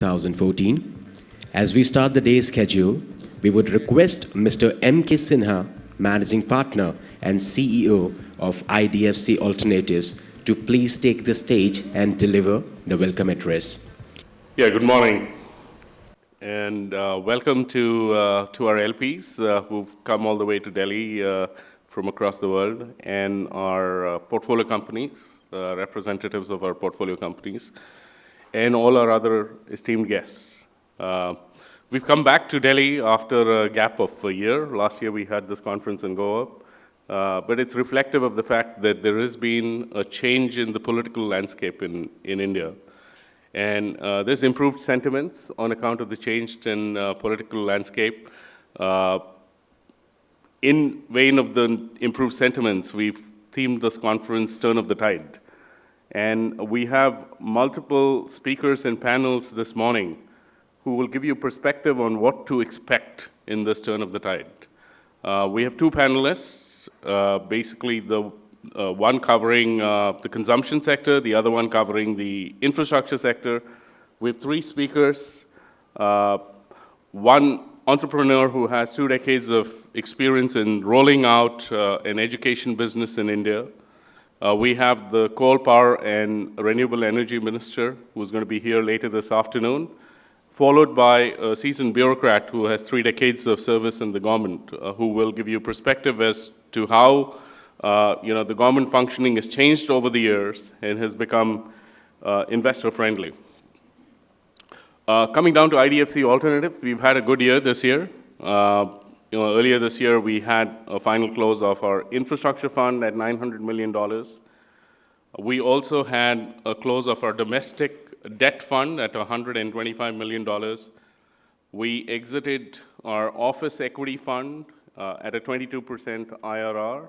2014. As we start the day's schedule, we would request Mr. M.K. Sinha, Managing Partner and CEO of IDFC Alternatives, to please take the stage and deliver the welcome address. Yeah, good morning. And welcome to our LPs who've come all the way to Delhi from across the world, and our portfolio companies, representatives of our portfolio companies, and all our other esteemed guests. We've come back to Delhi after a gap of a year. Last year we had this conference in Goa, but it's reflective of the fact that there has been a change in the political landscape in India. And there's improved sentiments on account of the change in political landscape. In vein of the improved sentiments, we've themed this conference Turn of the Tide. And we have multiple speakers and panels this morning who will give you perspective on what to expect in this turn of the tide. We have two panelists, basically the one covering the consumption sector, the other one covering the infrastructure sector. We have three speakers, one entrepreneur who has 2 decades of experience in rolling out an education business in India. We have the coal power and renewable energy minister who's going to be here later this afternoon, followed by a seasoned bureaucrat who has 3 decades of service in the government, who will give you perspective as to how the government functioning has changed over the years and has become investor friendly. Coming down to IDFC Alternatives, we've had a good year this year. Earlier this year, we had a final close of our infrastructure fund at $900 million. We also had a close of our domestic debt fund at $125 million. We exited our office equity fund at a 22% IRR.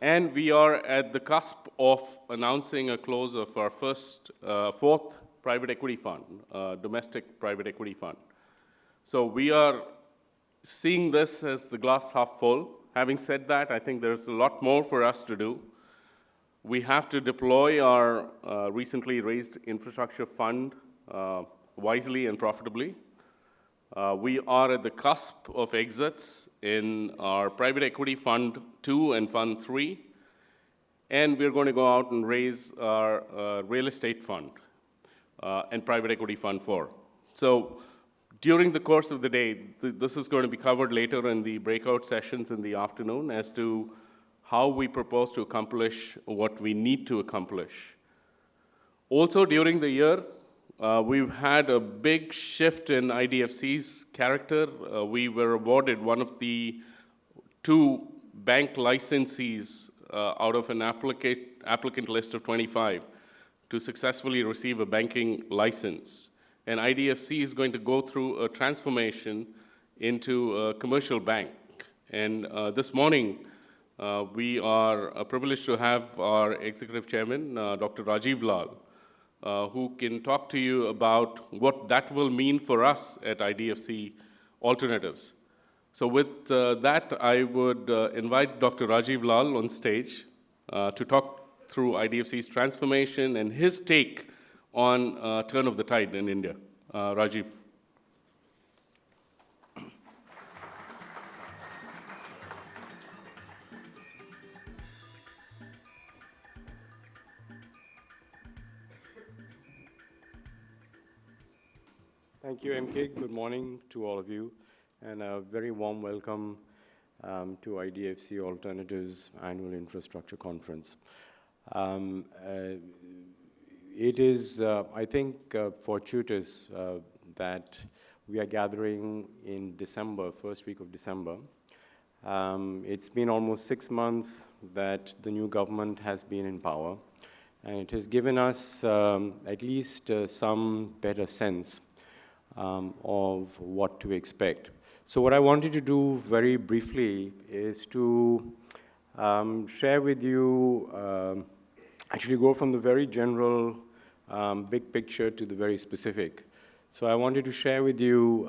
And we are at the cusp of announcing a close of our fourth private equity fund, domestic private equity fund. So we are seeing this as the glass half full. Having said that, I think there's a lot more for us to do. We have to deploy our recently raised infrastructure fund wisely and profitably. We are at the cusp of exits in our private equity fund 2 and fund 3, and we're going to go out and raise our real estate fund and private equity fund 4. So during the course of the day, this is going to be covered later in the breakout sessions in the afternoon as to how we propose to accomplish what we need to accomplish. Also during the year, we've had a big shift in IDFC's character. We were awarded one of the 2 bank licensees out of an applicant list of 25 to successfully receive a banking license. And IDFC is going to go through a transformation into a commercial bank. And this morning, we are privileged to have our executive chairman, Dr. Rajiv Lal, who can talk to you about what that will mean for us at IDFC Alternatives. So with that, I would invite Dr. Rajiv Lal on stage to talk through IDFC's transformation and his take on turn of the tide in India. Rajiv. Thank you, MK. Good morning to all of you, and a very warm welcome to IDFC Alternatives Annual Infrastructure Conference. It is, I think, fortuitous that we are gathering in December, first week of December. It's been almost 6 months that the new government has been in power, and it has given us at least some better sense of what to expect. So what I wanted to do very briefly is to share with you, actually go from the very general big picture to the very specific. So I wanted to share with you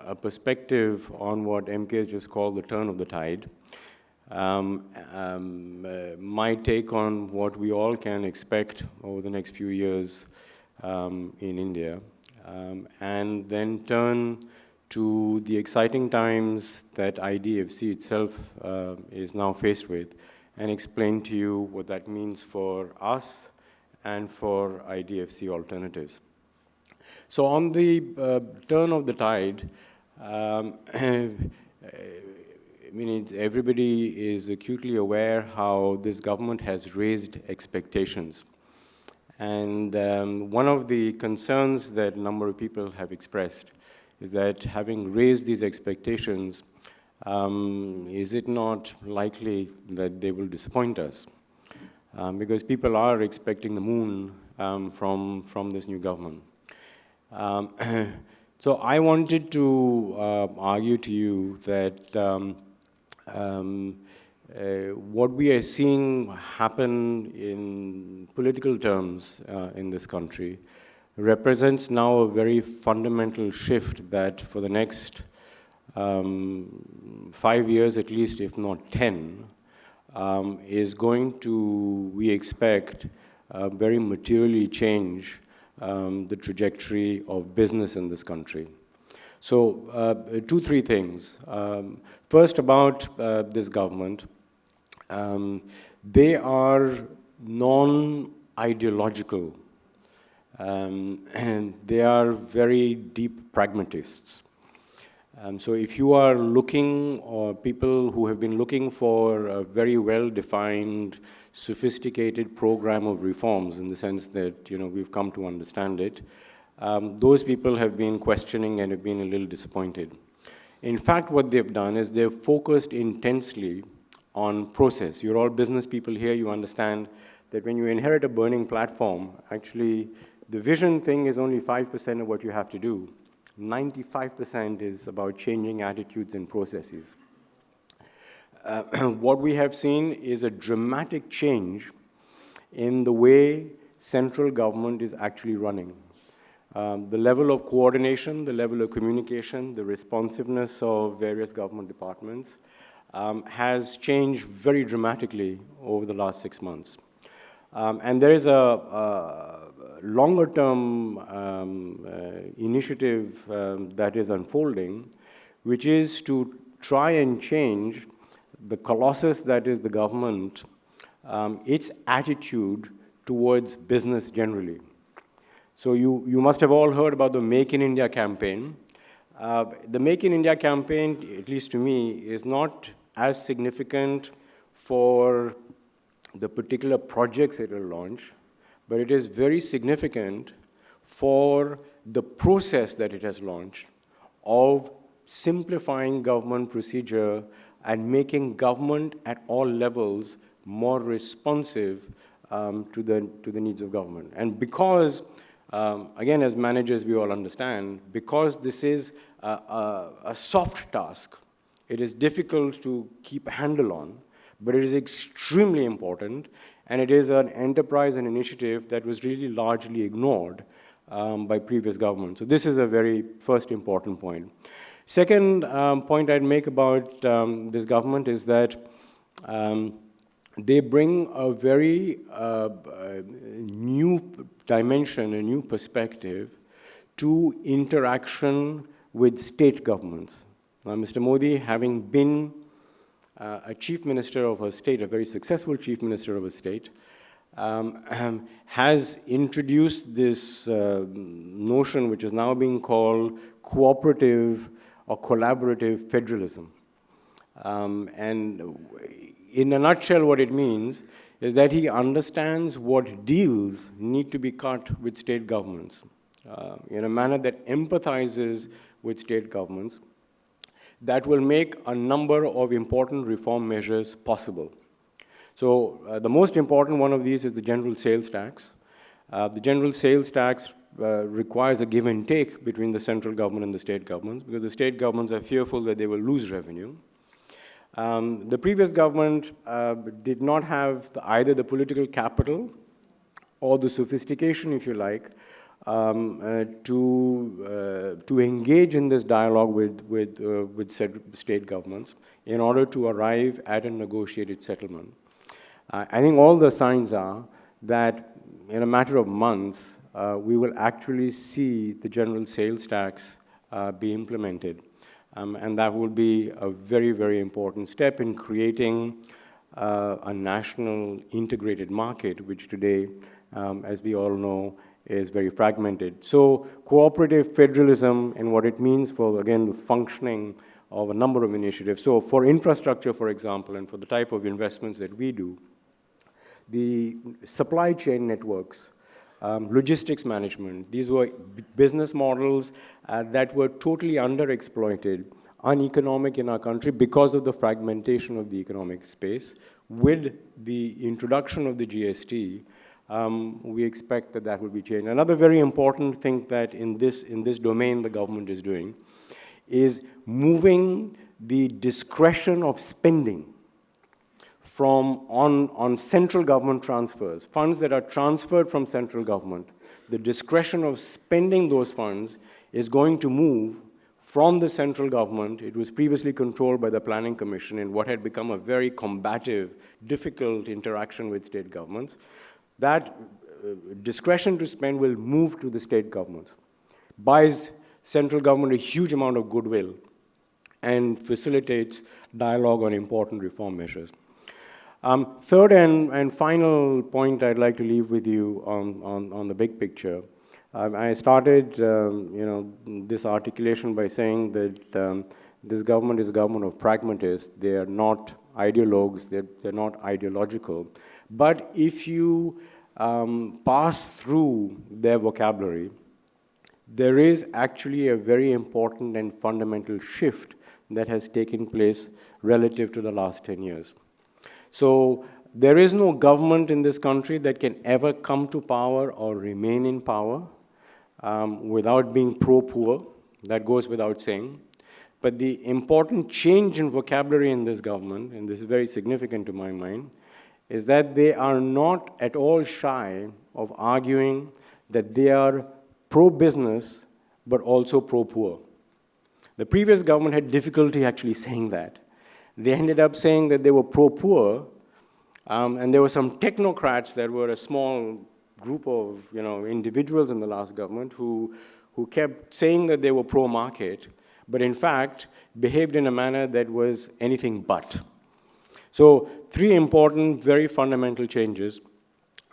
a perspective on what MK has just called the turn of the tide. My take on what we all can expect over the next few years in India. and then turn to the exciting times that IDFC itself is now faced with, and explain to you what that means for us and for IDFC alternatives. So on the turn of the tide, everybody is acutely aware how this government has raised expectations. And one of the concerns that a number of people have expressed is that having raised these expectations, is it not likely that they will disappoint us? Because people are expecting the moon from this new government. So I wanted to argue to you that what we are seeing happen in political terms in this country represents now a very fundamental shift that for the next 5 years at least, if not 10, is going to, we expect, very materially change the trajectory of business in this country. So 2, 3 things. First, about this government, they are non-ideological, and they are very deep pragmatists. So if you are looking, or people who have been looking for a very well-defined, sophisticated program of reforms, in the sense that we've come to understand it, those people have been questioning and have been a little disappointed. In fact, what they've done is they've focused intensely on process. You're all business people here, you understand that when you inherit a burning platform, actually the vision thing is only 5% of what you have to do. 95% is about changing attitudes and processes. What we have seen is a dramatic change in the way central government is actually running. The level of coordination, the level of communication, the responsiveness of various government departments has changed very dramatically over the last 6 months. And there is a longer-term initiative that is unfolding, which is to try and change the colossus that is the government, its attitude towards business generally. So you must have all heard about the Make in India campaign. The Make in India campaign, at least to me, is not as significant for the particular projects it will launch, but it is very significant for the process that it has launched of simplifying government procedure and making government at all levels more responsive to the needs of government. And because, again, as managers, we all understand, because this is a soft task, it is difficult to keep a handle on, but it is extremely important, and it is an enterprise and initiative that was really largely ignored by previous governments. So this is a very first important point. Second point I'd make about this government is that they bring a very new dimension, a new perspective to interaction with state governments. Mr. Modi, having been a chief minister of a state, a very successful chief minister of a state, has introduced this notion which is now being called cooperative or collaborative federalism. And in a nutshell, what it means is that he understands what deals need to be cut with state governments in a manner that empathizes with state governments, that will make a number of important reform measures possible. So the most important one of these is the general sales tax. The general sales tax requires a give and take between the central government and the state governments, because the state governments are fearful that they will lose revenue. The previous government did not have either the political capital or the sophistication, if you like, to engage in this dialogue with state governments in order to arrive at a negotiated settlement. I think all the signs are that in a matter of months, we will actually see the general sales tax be implemented. And that will be a very, very important step in creating a national integrated market, which today, as we all know, is very fragmented. So cooperative federalism and what it means for, again, the functioning of a number of initiatives. So for infrastructure, for example, and for the type of investments that we do, the supply chain networks, logistics management, these were business models that were totally underexploited, uneconomic in our country because of the fragmentation of the economic space. With the introduction of the GST, we expect that that will be changed. Another very important thing that in this domain the government is doing is moving the discretion of spending from on central government transfers, funds that are transferred from central government. The discretion of spending those funds is going to move from the central government. It was previously controlled by the Planning Commission in what had become a very combative, difficult interaction with state governments. That discretion to spend will move to the state governments, buys central government a huge amount of goodwill, and facilitates dialogue on important reform measures. Third and final point I'd like to leave with you on the big picture. I started this articulation by saying that this government is a government of pragmatists. They are not ideologues, they're not ideological. But if you pass through their vocabulary, there is actually a very important and fundamental shift that has taken place relative to the last 10 years. So there is no government in this country that can ever come to power or remain in power without being pro-poor. That goes without saying. But the important change in vocabulary in this government, and this is very significant to my mind, is that they are not at all shy of arguing that they are pro-business but also pro-poor. The previous government had difficulty actually saying that. They ended up saying that they were pro-poor, and there were some technocrats that were a small group of individuals in the last government who kept saying that they were pro-market, but in fact behaved in a manner that was anything but. So three important, very fundamental changes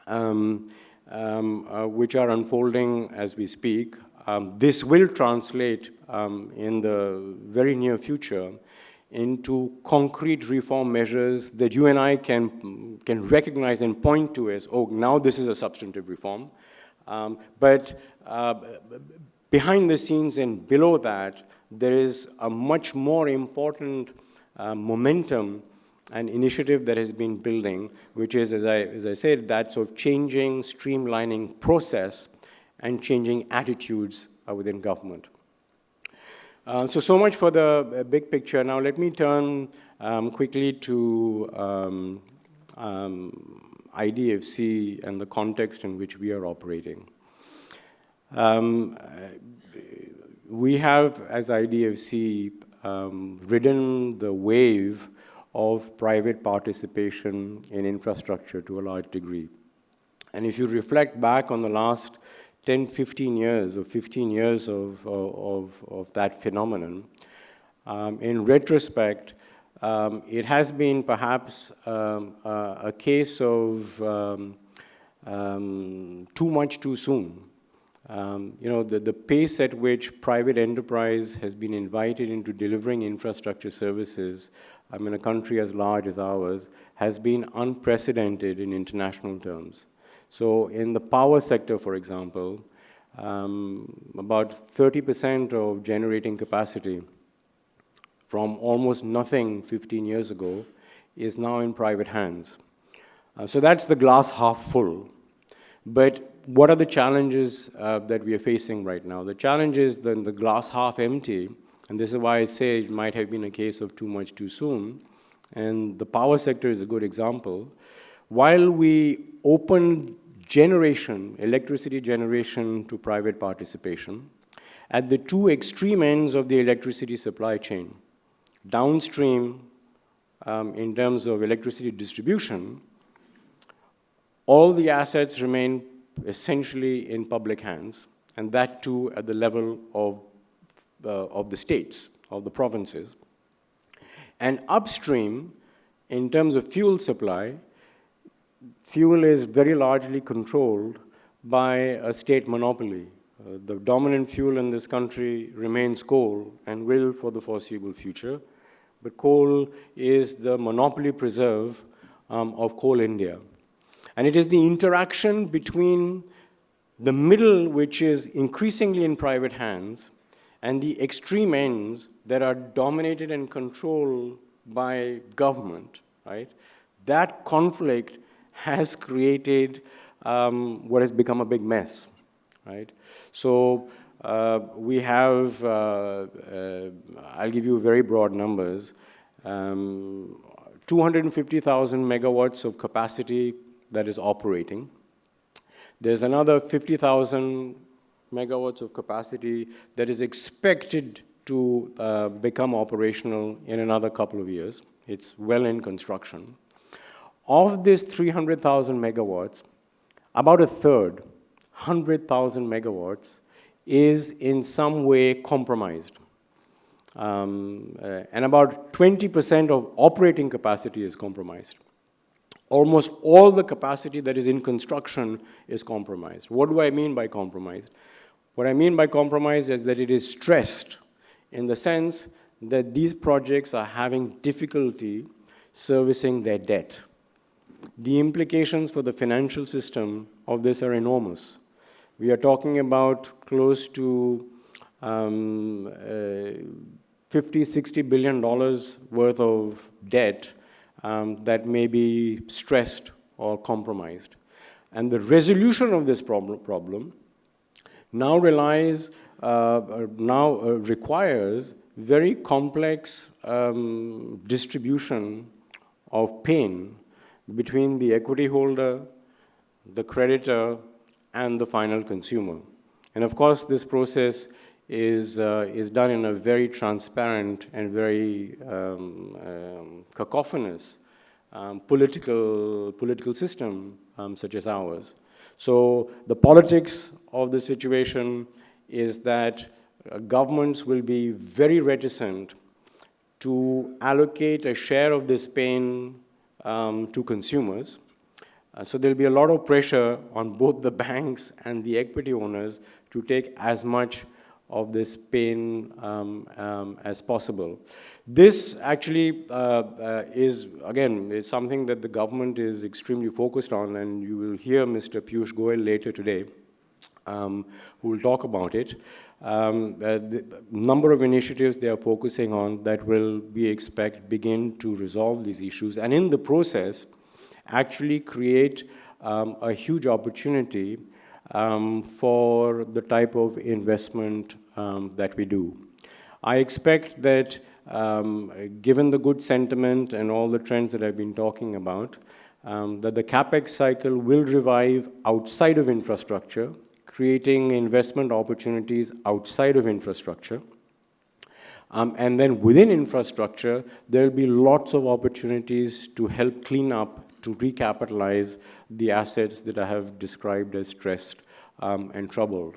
which are unfolding as we speak. This will translate in the very near future into concrete reform measures that you and I can recognize and point to as, oh, now this is a substantive reform. But behind the scenes and below that, there is a much more important momentum and initiative that has been building, which is, as I said, that sort of changing, streamlining process and changing attitudes within government. So much for the big picture. Now let me turn quickly to IDFC and the context in which we are operating. We have, as IDFC, ridden the wave of private participation in infrastructure to a large degree. And if you reflect back on the last 10, 15 years or 15 years of that phenomenon, in retrospect, it has been perhaps a case of too much too soon. The pace at which private enterprise has been invited into delivering infrastructure services in a country as large as ours has been unprecedented in international terms. So in the power sector, for example, about 30% of generating capacity from almost nothing 15 years ago is now in private hands. So that's the glass half full. But what are the challenges that we are facing right now? The challenge is the glass half empty, and this is why I say it might have been a case of too much too soon. And the power sector is a good example. While we opened electricity generation to private participation, at the two extreme ends of the electricity supply chain, downstream in terms of electricity distribution, all the assets remain essentially in public hands, and that too at the level of the states, of the provinces. And upstream, in terms of fuel supply, fuel is very largely controlled by a state monopoly. The dominant fuel in this country remains coal and will for the foreseeable future. But coal is the monopoly preserve of Coal India. And it is the interaction between the middle, which is increasingly in private hands, and the extreme ends that are dominated and controlled by government, right? That conflict has created what has become a big mess, right? So we have, I'll give you very broad numbers, 250,000 megawatts of capacity that is operating. There's another 50,000 megawatts of capacity that is expected to become operational in another couple of years. It's well in construction. Of this 300,000 megawatts, about a third, 100,000 megawatts, is in some way compromised. And about 20% of operating capacity is compromised. Almost all the capacity that is in construction is compromised. What do I mean by compromised? What I mean by compromised is that it is stressed in the sense that these projects are having difficulty servicing their debt. The implications for the financial system of this are enormous. We are talking about close to $50–60 billion worth of debt that may be stressed or compromised. And the resolution of this problem now requires very complex distribution of pain between the equity holder, the creditor, and the final consumer. And of course, this process is done in a very transparent and very cacophonous political system such as ours. So the politics of the situation is that governments will be very reticent to allocate a share of this pain to consumers. So there'll be a lot of pressure on both the banks and the equity owners to take as much of this pain as possible. This actually is something that the government is extremely focused on, and you will hear Mr. Piyush Goyal later today who will talk about it. The number of initiatives they are focusing on that will, we expect, begin to resolve these issues, and in the process, actually create a huge opportunity for the type of investment that we do. I expect that given the good sentiment and all the trends that I've been talking about, that the CapEx cycle will revive outside of infrastructure, creating investment opportunities outside of infrastructure. And then within infrastructure, there'll be lots of opportunities to help clean up, to recapitalize the assets that I have described as stressed and troubled.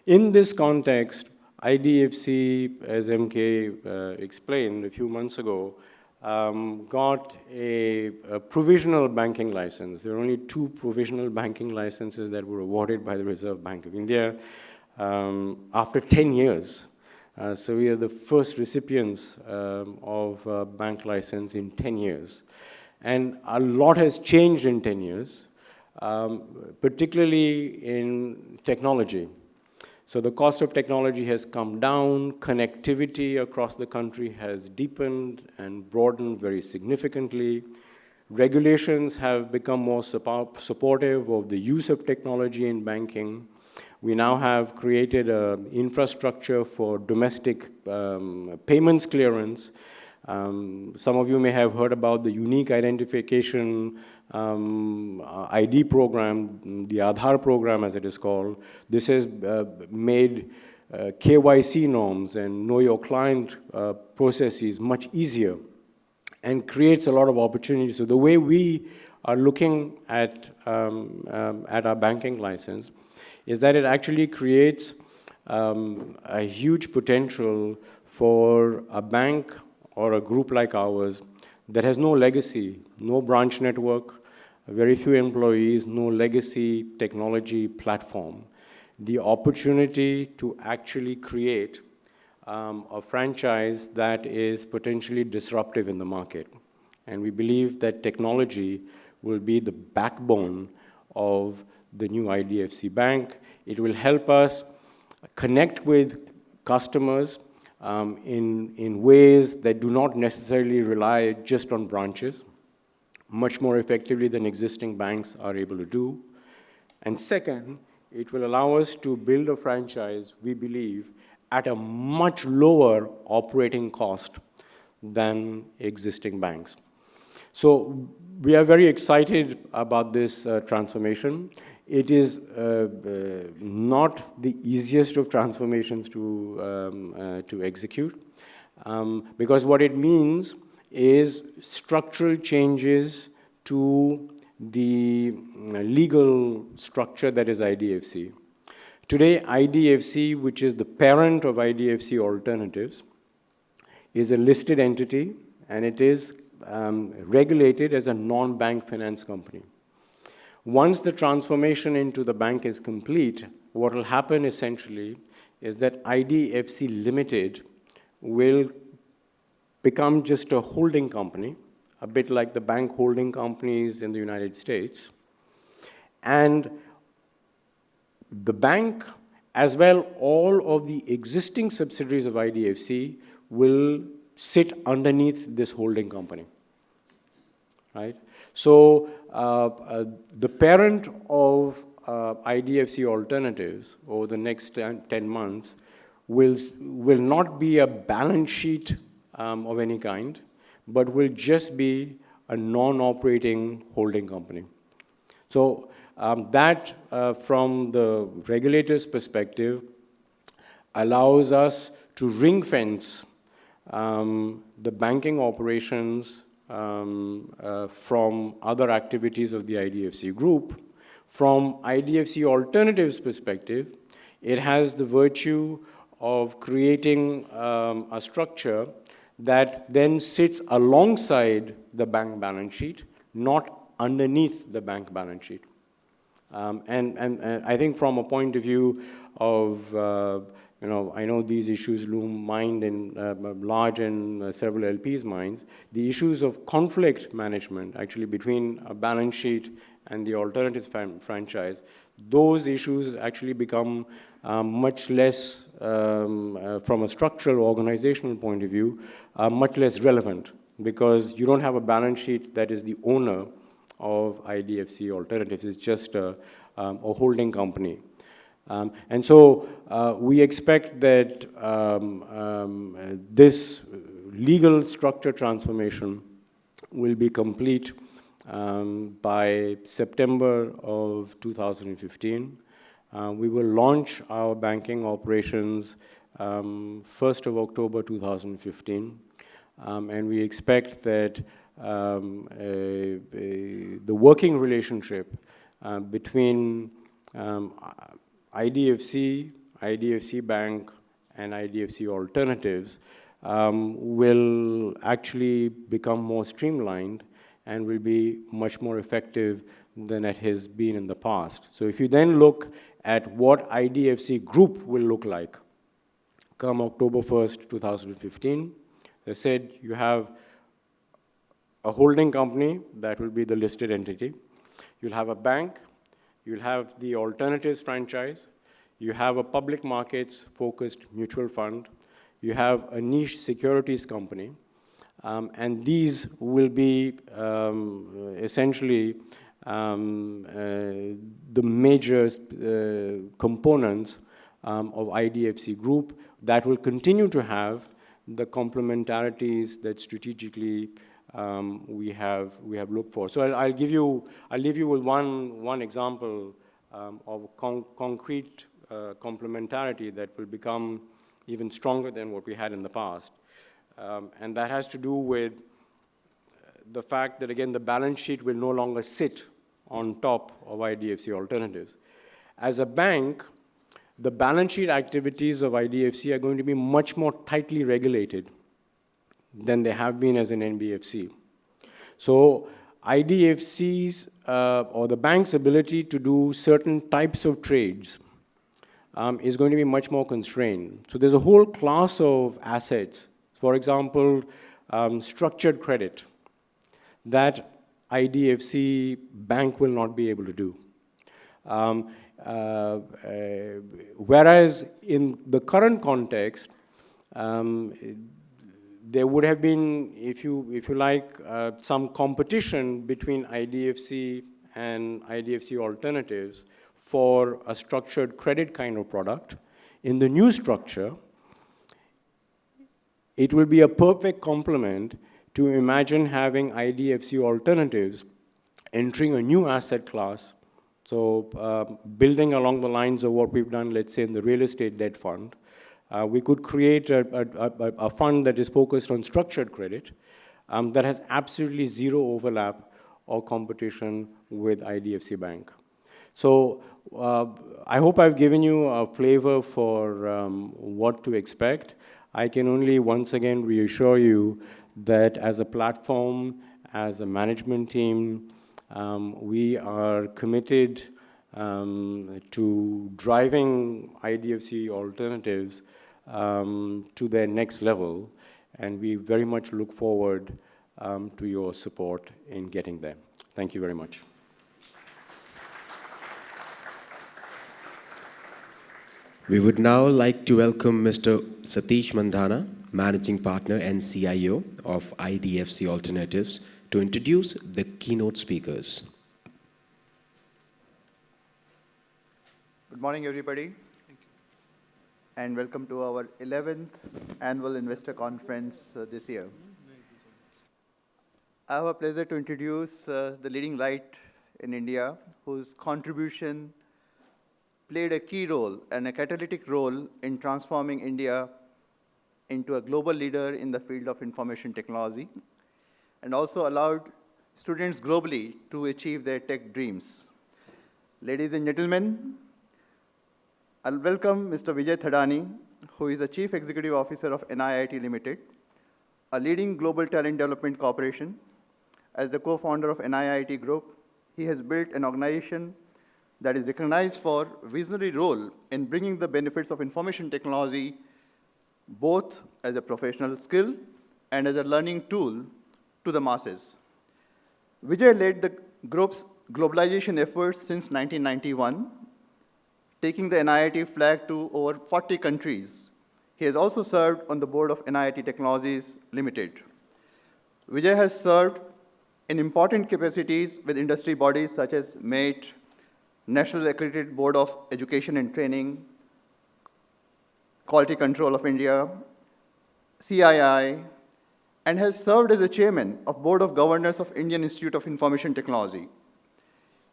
In this context, IDFC, as MK explained a few months ago, got a provisional banking license. There are only 2 provisional banking licenses that were awarded by the Reserve Bank of India after 10 years. So we are the first recipients of a bank license in 10 years. And a lot has changed in 10 years, particularly in technology. So the cost of technology has come down, connectivity across the country has deepened and broadened very significantly. Regulations have become more supportive of the use of technology in banking. We now have created an infrastructure for domestic payments clearance. Some of you may have heard about the unique identification ID program, the Aadhaar program as it is called. This has made KYC norms and know your client processes much easier and creates a lot of opportunities. So the way we are looking at our banking license is that it actually creates a huge potential for a bank or a group like ours that has no legacy, no branch network, very few employees, no legacy technology platform. The opportunity to actually create a franchise that is potentially disruptive in the market. And we believe that technology will be the backbone of the new IDFC Bank. It will help us connect with customers in ways that do not necessarily rely just on branches, much more effectively than existing banks are able to do. And second, it will allow us to build a franchise, we believe, at a much lower operating cost than existing banks. So we are very excited about this transformation. It is not the easiest of transformations to execute, because what it means is structural changes to the legal structure that is IDFC. Today, IDFC, which is the parent of IDFC Alternatives, is a listed entity, and it is regulated as a non-bank finance company. Once the transformation into the bank is complete, what will happen essentially is that IDFC Limited will become just a holding company, a bit like the bank holding companies in the United States. And the bank, as well all of the existing subsidiaries of IDFC, will sit underneath this holding company, right? So the parent of IDFC Alternatives over the next 10 months will not be a balance sheet of any kind, but will just be a non-operating holding company. So that, from the regulator's perspective, allows us to ring-fence the banking operations from other activities of the IDFC group. From IDFC Alternatives' perspective, it has the virtue of creating a structure that then sits alongside the bank balance sheet, not underneath the bank balance sheet. And I think from a point of view of, I know these issues loom in large and several LPs' minds. The issues of conflict management, actually, between a balance sheet and the alternatives franchise, those issues actually become much less, from a structural organizational point of view, much less relevant, because you don't have a balance sheet that is the owner of IDFC Alternatives. It's just a holding company. And so we expect that this legal structure transformation will be complete by September of 2015. We will launch our banking operations 1st of October 2015. And we expect that the working relationship between IDFC, IDFC Bank, and IDFC Alternatives will actually become more streamlined and will be much more effective than it has been in the past. So if you then look at what IDFC Group will look like come October 1st, 2015, as I said, you have a holding company that will be the listed entity. You'll have a bank. You'll have the alternatives franchise. You have a public markets focused mutual fund. You have a niche securities company. And these will be essentially the major components of IDFC Group that will continue to have the complementarities that strategically we have looked for. So I'll leave you with one example of concrete complementarity that will become even stronger than what we had in the past. And that has to do with the fact that, again, the balance sheet will no longer sit on top of IDFC Alternatives. As a bank, the balance sheet activities of IDFC are going to be much more tightly regulated than they have been as an NBFC. So IDFC's or the bank's ability to do certain types of trades is going to be much more constrained. So there's a whole class of assets, for example, structured credit, that IDFC bank will not be able to do. Whereas in the current context, there would have been, if you like, some competition between IDFC and IDFC Alternatives for a structured credit kind of product. In the new structure, it will be a perfect complement to imagine having IDFC Alternatives entering a new asset class. So building along the lines of what we've done, let's say, in the real estate debt fund, we could create a fund that is focused on structured credit that has absolutely zero overlap or competition with IDFC Bank. So I hope I've given you a flavor for what to expect. I can only once again reassure you that as a platform, as a management team, we are committed to driving IDFC Alternatives to their next level, and we very much look forward to your support in getting there. Thank you very much. We would now like to welcome Mr. Satish Mandhana, Managing Partner and CIO of IDFC Alternatives, to introduce the keynote speakers. Good morning, everybody. Thank you. And welcome to our 11th Annual Investor Conference this year. I have a pleasure to introduce the leading light in India, whose contribution played a key role and a catalytic role in transforming India into a global leader in the field of information technology, and also allowed students globally to achieve their tech dreams. Ladies and gentlemen, I'll welcome Mr. Vijay Thadani, who is the Chief Executive Officer of NIIT Limited, a leading global talent development corporation. As the co-founder of NIIT Group, he has built an organization that is recognized for visionary role in bringing the benefits of information technology both as a professional skill and as a learning tool to the masses. Vijay led the group's globalization efforts since 1991, taking the NIIT flag to over 40 countries. He has also served on the board of NIIT Technologies Limited. Vijay has served in important capacities with industry bodies such as MATE, National Accredited Board of Education and Training, Quality Control of India, CII, and has served as the chairman of Board of Governors of Indian Institute of Information Technology.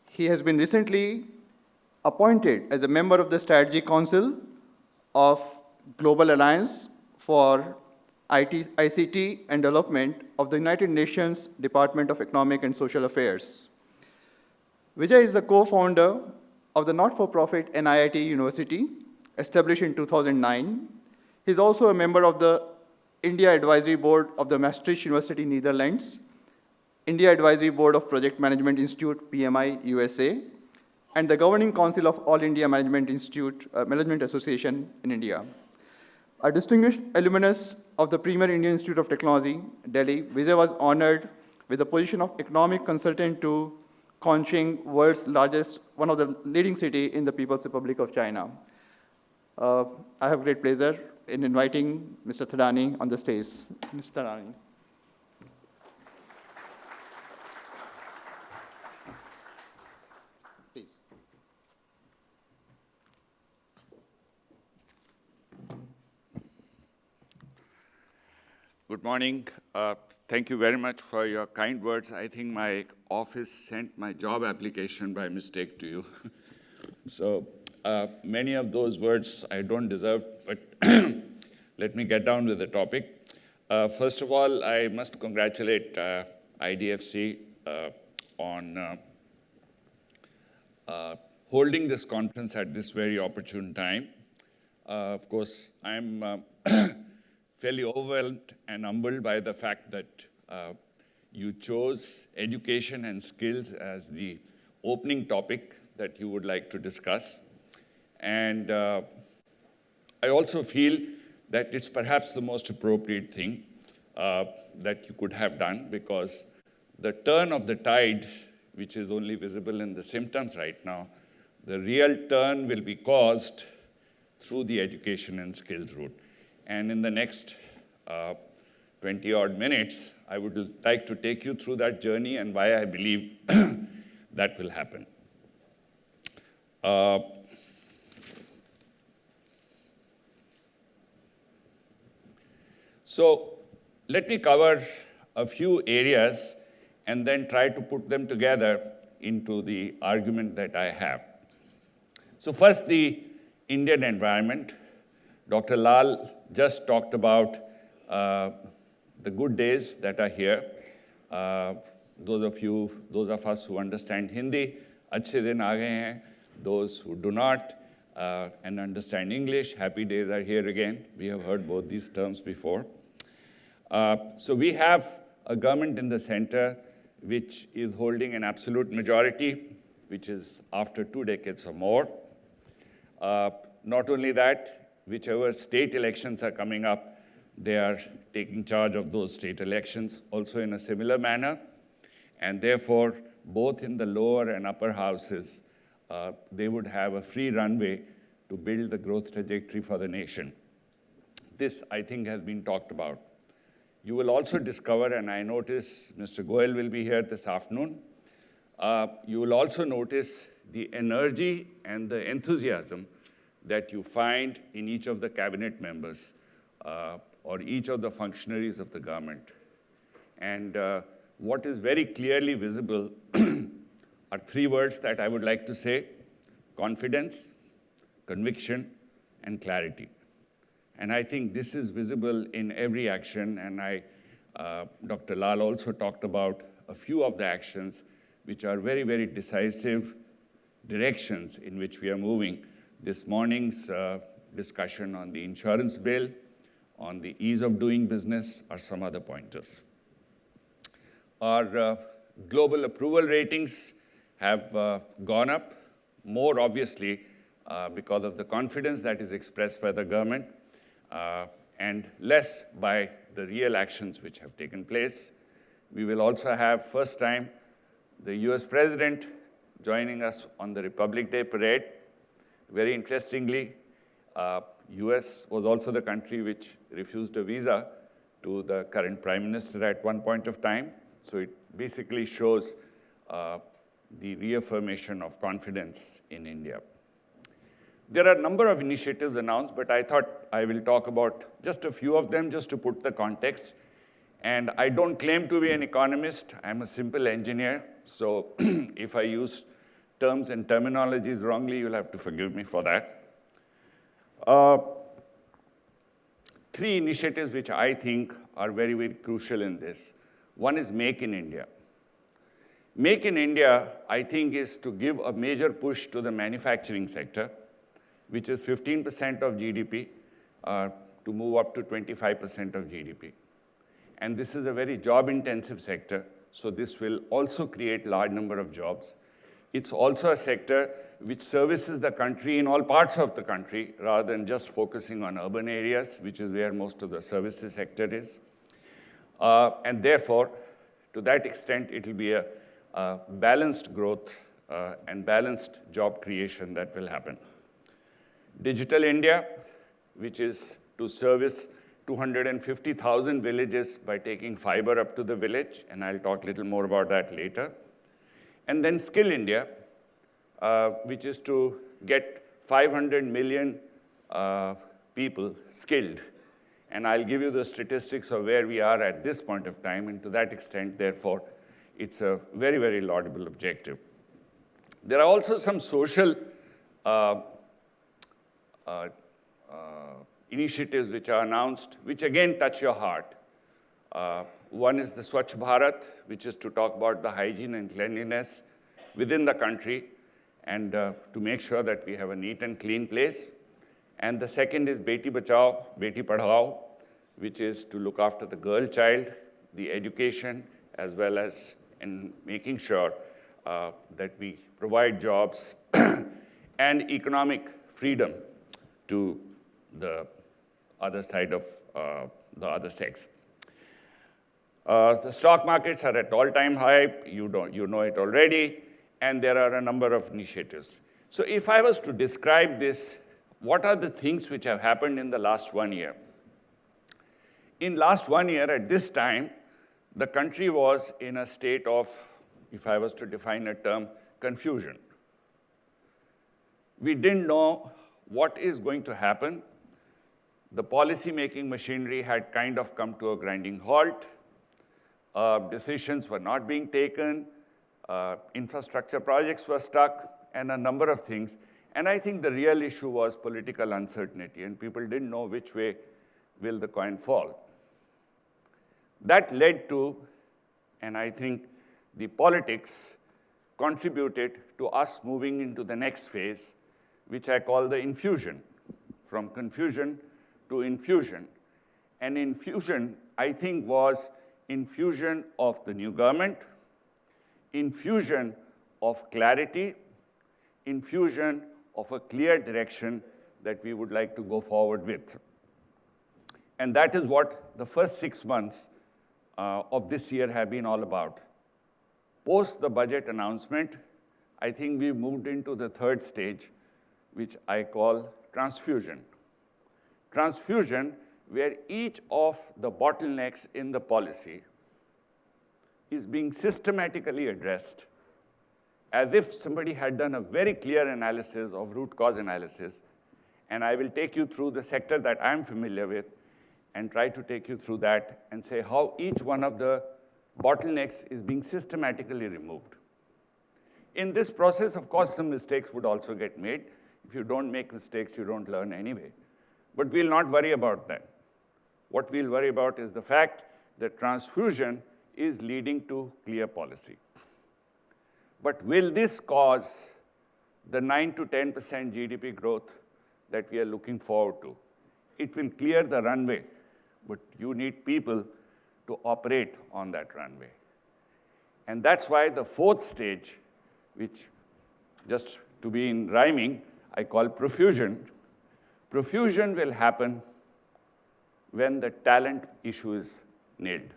He has been recently appointed as a member of the Strategy Council of Global Alliance for ICT and Development of the United Nations Department of Economic and Social Affairs. Vijay is the co-founder of the not-for-profit NIIT University, established in 2009. He's also a member of the India Advisory Board of the Maastricht University, Netherlands, India Advisory Board of Project Management Institute, PMI, USA, and the Governing Council of All India Management Association in India. A distinguished alumnus of the premier Indian Institute of Technology, Delhi, Vijay was honored with the position of economic consultant to Chongqing, world's largest, one of the leading city in the People's Republic of China. I have great pleasure in inviting Mr. Thadani on the stage. Mr. Thadani. Please. Good morning. Thank you very much for your kind words. I think my office sent my job application by mistake to you. So many of those words I don't deserve, but let me get down with the topic. First of all, I must congratulate IDFC on holding this conference at this very opportune time. Of course, I'm fairly overwhelmed and humbled by the fact that you chose education and skills as the opening topic that you would like to discuss. And I also feel that it's perhaps the most appropriate thing that you could have done, because the turn of the tide, which is only visible in the symptoms right now, the real turn will be caused through the education and skills route. And in the next 20-odd minutes, I would like to take you through that journey and why I believe that will happen. So let me cover a few areas and then try to put them together into the argument that I have. So first, the Indian environment. Dr. Lal just talked about the good days that are here. Those of us who understand Hindi, अच्छे दिन आ गए हैं. Those who do not and understand English, happy days are here again. We have heard both these terms before. So we have a government in the center which is holding an absolute majority, which is after 2 decades or more. Not only that, whichever state elections are coming up, they are taking charge of those state elections also in a similar manner. And therefore, both in the lower and upper houses, they would have a free runway to build the growth trajectory for the nation. This, I think, has been talked about. You will also discover, and I notice Mr. Goel will be here this afternoon, you will also notice the energy and the enthusiasm that you find in each of the cabinet members or each of the functionaries of the government. And what is very clearly visible are 3 words that I would like to say: confidence, conviction, and clarity. And I think this is visible in every action, and Dr. Lal also talked about a few of the actions which are very, very decisive directions in which we are moving. This morning's discussion on the insurance bill, on the ease of doing business, are some other pointers. Our global approval ratings have gone up, more obviously because of the confidence that is expressed by the government, and less by the real actions which have taken place. We will also have, first time, the US President joining us on the Republic Day parade. Very interestingly, US was also the country which refused a visa to the current Prime Minister at one point of time. So it basically shows the reaffirmation of confidence in India. There are a number of initiatives announced, but I thought I will talk about just a few of them just to put the context. And I don't claim to be an economist. I'm a simple engineer. So if I use terms and terminologies wrongly, you'll have to forgive me for that. 3 initiatives which I think are very, very crucial in this. One is Make in India. Make in India, I think, is to give a major push to the manufacturing sector, which is 15% of GDP, to move up to 25% of GDP. And this is a very job-intensive sector, so this will also create large number of jobs. It's also a sector which services the country in all parts of the country, rather than just focusing on urban areas, which is where most of the services sector is. And therefore, to that extent, it will be a balanced growth and balanced job creation that will happen. Digital India, which is to service 250,000 villages by taking fiber up to the village, and I'll talk a little more about that later. And then Skill India, which is to get 500 million people skilled. And I'll give you the statistics of where we are at this point of time, and to that extent, therefore, it's a very, very laudable objective. There are also some social initiatives which are announced, which again touch your heart. One is the Swachh Bharat, which is to talk about the hygiene and cleanliness within the country and to make sure that we have a neat and clean place. And the second is Beti Bachao, Beti Padhao, which is to look after the girl child, the education, as well as in making sure that we provide jobs and economic freedom to the other side of the other sex. The stock markets are at all-time high. You know it already. And there are a number of initiatives. So if I was to describe this, what are the things which have happened in the last 1 year? In last 1 year, at this time, the country was in a state of, if I was to define a term, confusion. We didn't know what is going to happen. The policy-making machinery had kind of come to a grinding halt. Decisions were not being taken. Infrastructure projects were stuck, and a number of things. And I think the real issue was political uncertainty, and people didn't know which way will the coin fall. That led to, and I think the politics contributed to us moving into the next phase, which I call the infusion, from confusion to infusion. And infusion, I think, was infusion of the new government, infusion of clarity, infusion of a clear direction that we would like to go forward with. And that is what the first 6 months of this year have been all about. Post the budget announcement, I think we moved into the third stage, which I call transfusion. Transfusion, where each of the bottlenecks in the policy is being systematically addressed as if somebody had done a very clear analysis of root cause analysis. And I will take you through the sector that I'm familiar with and try to take you through that and say how each one of the bottlenecks is being systematically removed. In this process, of course, some mistakes would also get made. If you don't make mistakes, you don't learn anyway. But we'll not worry about that. What we'll worry about is the fact that transfusion is leading to clear policy. But will this cause the 9 to 10% GDP growth that we are looking forward to? It will clear the runway, but you need people to operate on that runway. And that's why the fourth stage, which just to be in rhyming, I call profusion. Profusion will happen when the talent issue is nailed.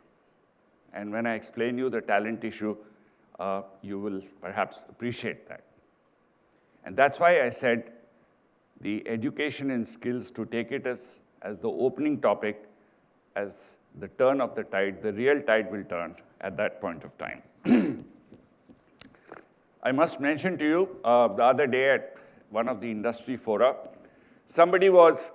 And when I explain you the talent issue, you will perhaps appreciate that. And that's why I said the education and skills, to take it as the opening topic, as the turn of the tide, the real tide will turn at that point of time. I must mention to you, the other day at one of the industry fora, somebody was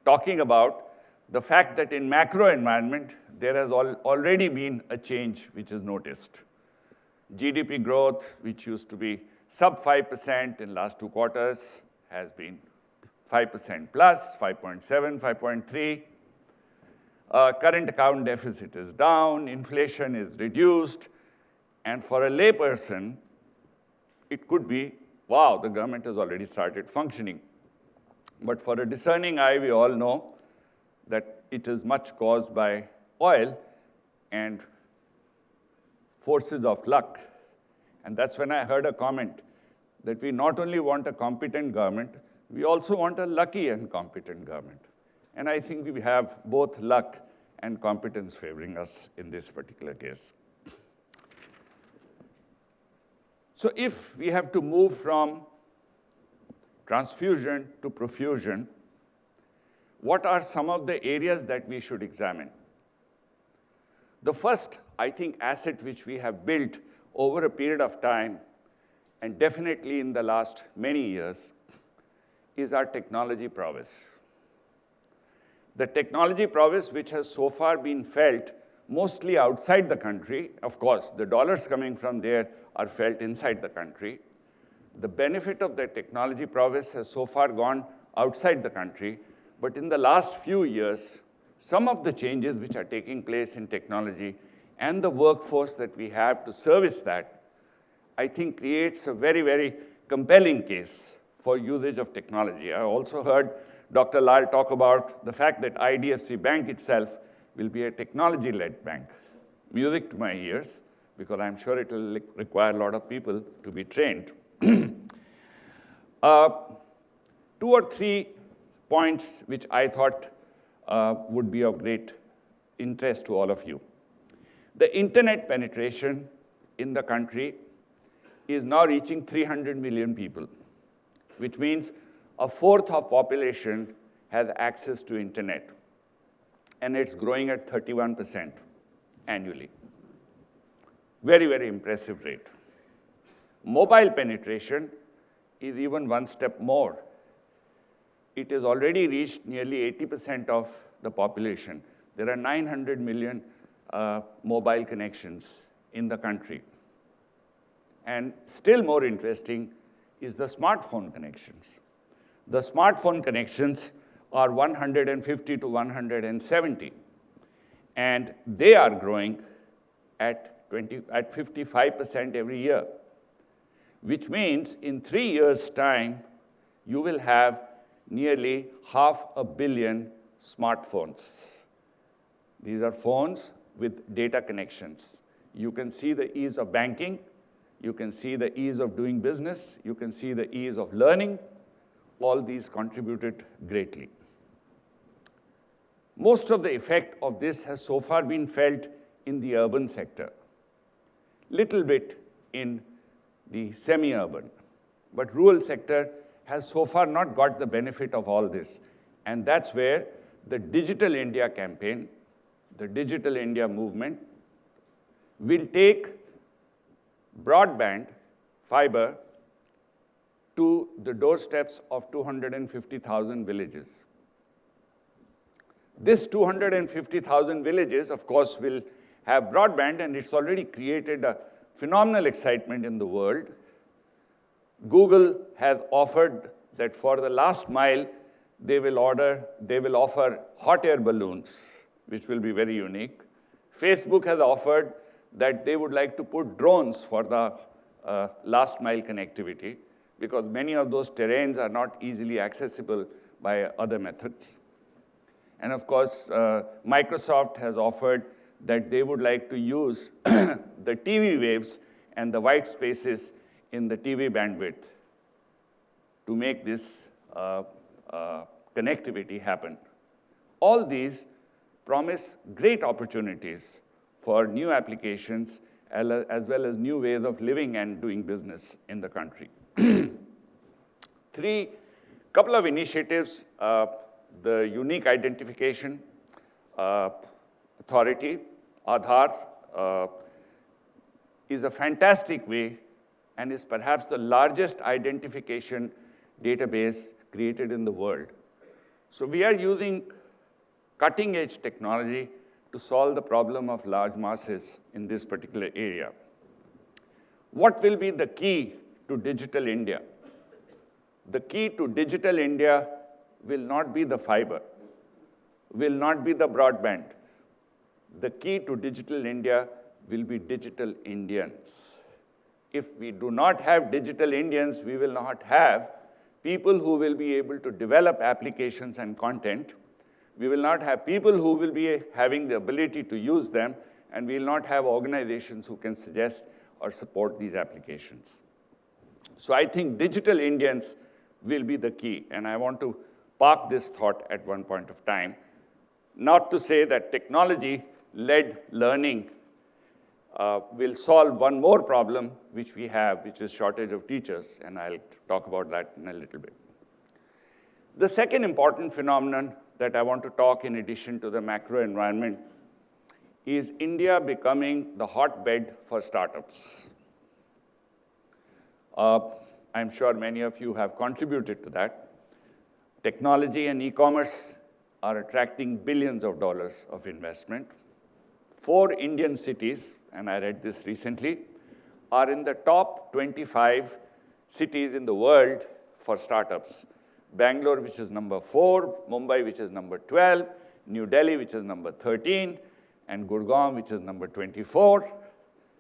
talking about the fact that in macro environment, there has already been a change which is noticed. GDP growth, which used to be sub 5% in last 2 quarters, has been 5% plus, 5.7, 5.3. Current account deficit is down, inflation is reduced, and for a layperson, it could be, wow, the government has already started functioning. But for a discerning eye, we all know that it is much caused by oil and forces of luck. And that's when I heard a comment that we not only want a competent government, we also want a lucky and competent government. And I think we have both luck and competence favoring us in this particular case. So if we have to move from transfusion to profusion, what are some of the areas that we should examine? The first, I think, asset which we have built over a period of time, and definitely in the last many years, is our technology prowess. The technology prowess which has so far been felt mostly outside the country. Of course, the dollars coming from there are felt inside the country. The benefit of the technology prowess has so far gone outside the country, but in the last few years, some of the changes which are taking place in technology and the workforce that we have to service that, I think creates a very, very compelling case for usage of technology. I also heard Dr. Lal talk about the fact that IDFC Bank itself will be a technology-led bank. Music to my ears, because I'm sure it will require a lot of people to be trained. 2 or 3 points which I thought would be of great interest to all of you. The internet penetration in the country is now reaching 300 million people, which means a fourth of population has access to internet, and it's growing at 31% annually. Very, very impressive rate. Mobile penetration is even one step more. It has already reached nearly 80% of the population. There are 900 million mobile connections in the country. And still more interesting is the smartphone connections. The smartphone connections are 150 to 170, and they are growing at 55% every year, which means in 3 years' time, you will have nearly 500 million smartphones. These are phones with data connections. You can see the ease of banking. You can see the ease of doing business. You can see the ease of learning. All these contributed greatly. Most of the effect of this has so far been felt in the urban sector, little bit in the semi-urban, but rural sector has so far not got the benefit of all this. And that's where the Digital India campaign, the Digital India movement, will take broadband, fiber, to the doorsteps of 250,000 villages. This 250,000 villages, of course, will have broadband, and it's already created a phenomenal excitement in the world. Google has offered that for the last mile, they will offer hot air balloons, which will be very unique. Facebook has offered that they would like to put drones for the last mile connectivity, because many of those terrains are not easily accessible by other methods. And of course, Microsoft has offered that they would like to use the TV waves and the white spaces in the TV bandwidth to make this connectivity happen. All these promise great opportunities for new applications as well as new ways of living and doing business in the country. Couple of initiatives, the Unique Identification Authority, Aadhaar, is a fantastic way and is perhaps the largest identification database created in the world. So we are using cutting-edge technology to solve the problem of large masses in this particular area. What will be the key to Digital India? The key to Digital India will not be the fiber, will not be the broadband. The key to Digital India will be digital Indians. If we do not have digital Indians, we will not have people who will be able to develop applications and content. We will not have people who will be having the ability to use them, and we will not have organizations who can suggest or support these applications. So I think digital Indians will be the key, and I want to park this thought at one point of time, not to say that technology-led learning will solve one more problem which we have, which is shortage of teachers, and I'll talk about that in a little bit. The second important phenomenon that I want to talk in addition to the macro environment is India becoming the hotbed for startups. I'm sure many of you have contributed to that. Technology and e-commerce are attracting billions of dollars of investment. 4 Indian cities, and I read this recently, are in the top 25 cities in the world for startups. Bangalore, which is number 4, Mumbai, which is number 12, New Delhi, which is number 13, and Gurgaon, which is number 24.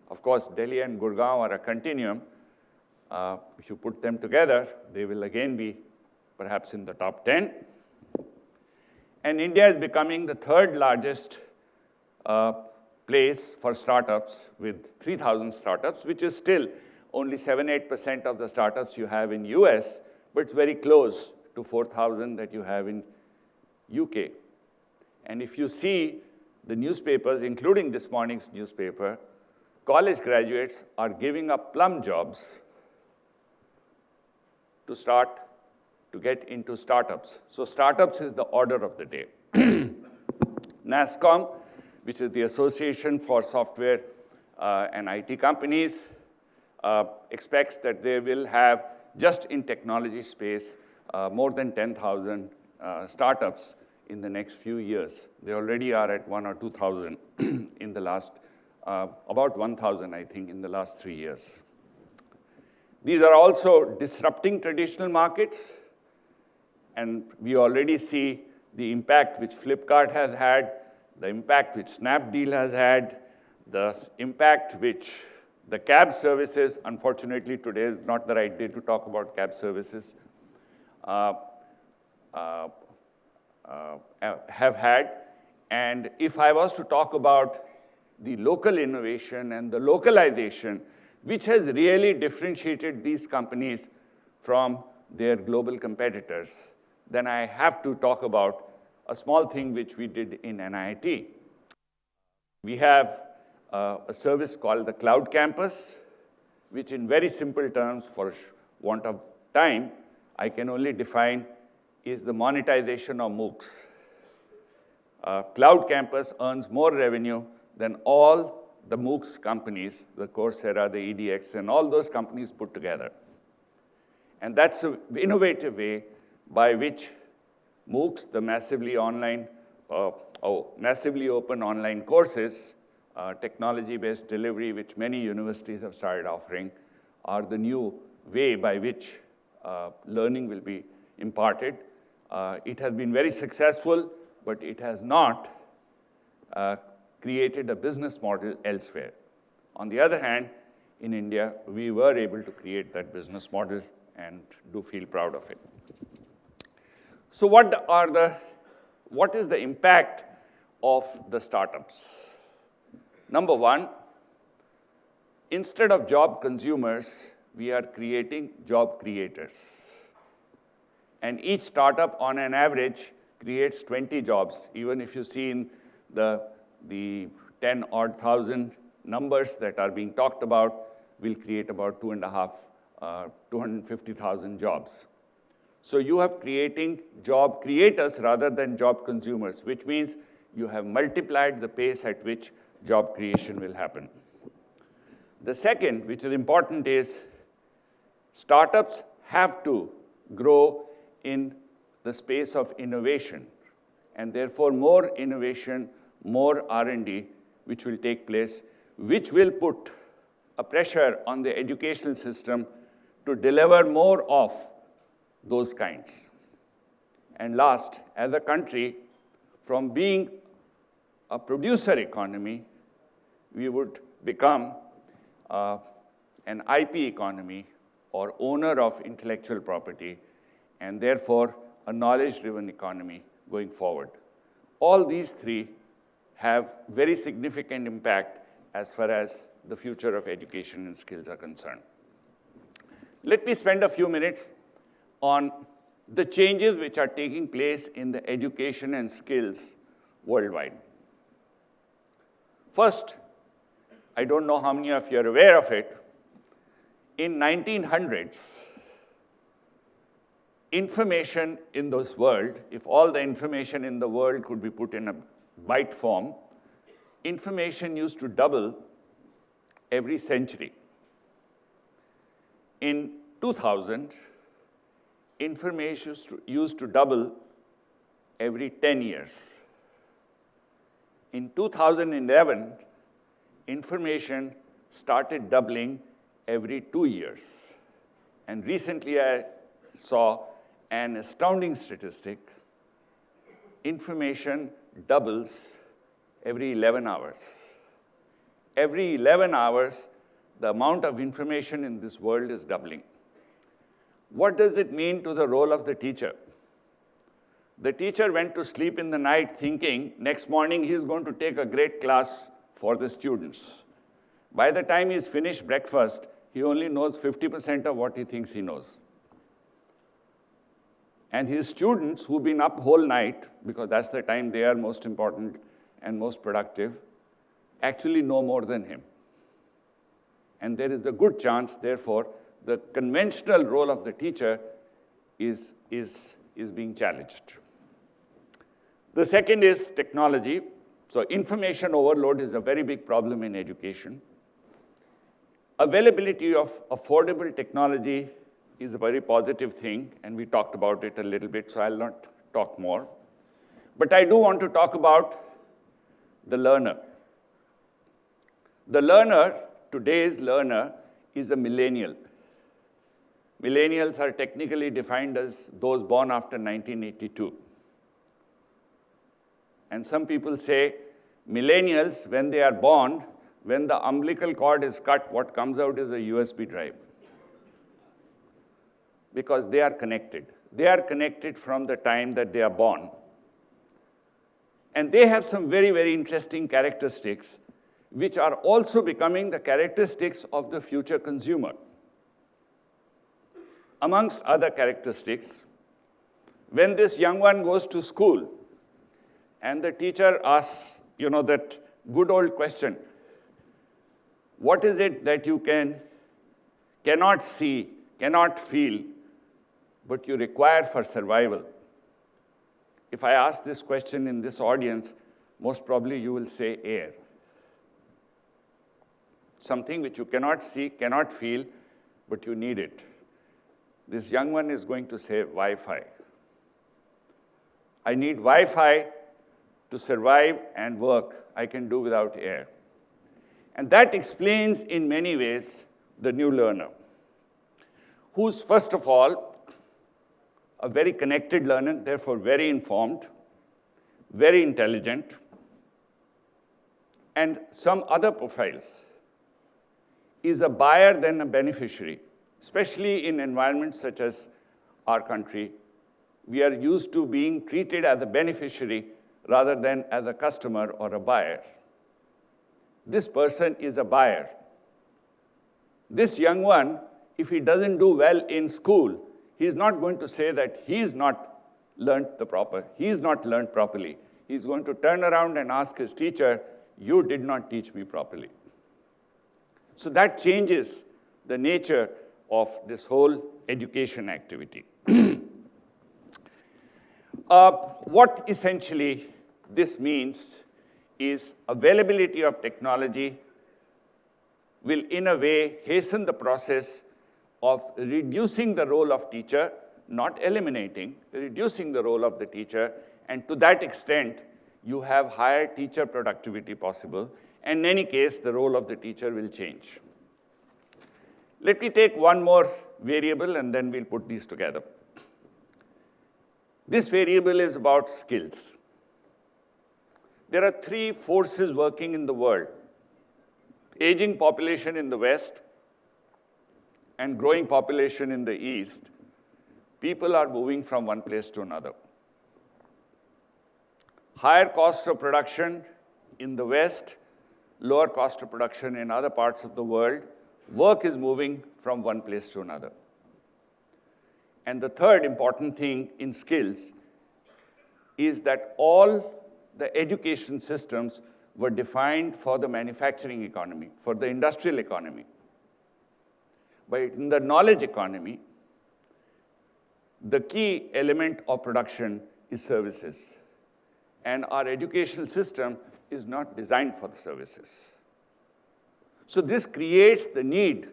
Of course, Delhi and Gurgaon are a continuum. If you put them together, they will again be perhaps in the top 10. And India is becoming the third largest place for startups with 3,000 startups, which is still only 7-8% of the startups you have in US, but it's very close to 4,000 that you have in UK. And if you see the newspapers, including this morning's newspaper, college graduates are giving up plum jobs to get into startups. So startups is the order of the day. NASSCOM, which is the Association for Software and IT Companies, expects that they will have, just in technology space, more than 10,000 startups in the next few years. They already are at 1,000 or 2,000 in the last, about 1,000, I think, in the last 3 years. These are also disrupting traditional markets, and we already see the impact which Flipkart has had, the impact which Snapdeal has had, the impact which the cab services, unfortunately today is not the right day to talk about cab services, have had. And if I was to talk about the local innovation and the localization, which has really differentiated these companies from their global competitors, then I have to talk about a small thing which we did in NIT. We have a service called the Cloud Campus, which in very simple terms, for want of time, I can only define is the monetization of MOOCs. Cloud Campus earns more revenue than all the MOOCs companies, the Coursera, the EDX, and all those companies put together. And that's an innovative way by which MOOCs, the massively open online courses, technology-based delivery, which many universities have started offering, are the new way by which learning will be imparted. It has been very successful, but it has not created a business model elsewhere. On the other hand, in India, we were able to create that business model and do feel proud of it. So what is the impact of the startups? Number one, instead of job consumers, we are creating job creators. And each startup, on an average, creates 20 jobs. Even if you see in the 10-odd thousand numbers that are being talked about, will create about 250,000 jobs. So you have creating job creators rather than job consumers, which means you have multiplied the pace at which job creation will happen. The second, which is important, is startups have to grow in the space of innovation, and therefore more innovation, more R&D, which will take place, which will put a pressure on the educational system to deliver more of those kinds. And last, as a country, from being a producer economy, we would become an IP economy or owner of intellectual property, and therefore a knowledge-driven economy going forward. All these three have very significant impact as far as the future of education and skills are concerned. Let me spend a few minutes on the changes which are taking place in the education and skills worldwide. First, I don't know how many of you are aware of it. In 1900s, information in this world, if all the information in the world could be put in a byte form, information used to double every century. In 2000, information used to double every 10 years. In 2011, information started doubling every 2 years. And recently I saw an astounding statistic. Information doubles every 11 hours. Every 11 hours, the amount of information in this world is doubling. What does it mean to the role of the teacher? The teacher went to sleep in the night thinking next morning he's going to take a great class for the students. By the time he's finished breakfast, he only knows 50% of what he thinks he knows. And his students who've been up whole night, because that's the time they are most important and most productive, actually know more than him. And there is a good chance, therefore, the conventional role of the teacher is being challenged. The second is technology. So information overload is a very big problem in education. Availability of affordable technology is a very positive thing, and we talked about it a little bit, so I'll not talk more. But I do want to talk about the learner. The learner, today's learner, is a millennial. Millennials are technically defined as those born after 1982. And some people say millennials, when they are born, when the umbilical cord is cut, what comes out is a USB drive. Because they are connected. They are connected from the time that they are born. And they have some very, very interesting characteristics, which are also becoming the characteristics of the future consumer. Amongst other characteristics, when this young one goes to school, and the teacher asks, that good old question, what is it that you cannot see, cannot feel, but you require for survival? If I ask this question in this audience, most probably you will say air. Something which you cannot see, cannot feel, but you need it. This young one is going to say Wi-Fi. I need Wi-Fi to survive and work. I can do without air. And that explains in many ways the new learner, who's first of all a very connected learner, therefore very informed, very intelligent, and some other profiles, is a buyer than a beneficiary, especially in environments such as our country. We are used to being treated as a beneficiary rather than as a customer or a buyer. This person is a buyer. This young one, if he doesn't do well in school, he's not going to say that he's not learned properly. He's going to turn around and ask his teacher, you did not teach me properly. So that changes the nature of this whole education activity. What essentially this means is availability of technology will, in a way, hasten the process of reducing the role of teacher, not eliminating, reducing the role of the teacher, and to that extent, you have higher teacher productivity possible. And in any case, the role of the teacher will change. Let me take one more variable, and then we'll put these together. This variable is about skills. There are three forces working in the world: aging population in the West and growing population in the East. People are moving from one place to another. Higher cost of production in the West, lower cost of production in other parts of the world. Work is moving from one place to another. And the third important thing in skills is that all the education systems were defined for the manufacturing economy, for the industrial economy. But in the knowledge economy, the key element of production is services. And our educational system is not designed for the services. So this creates the need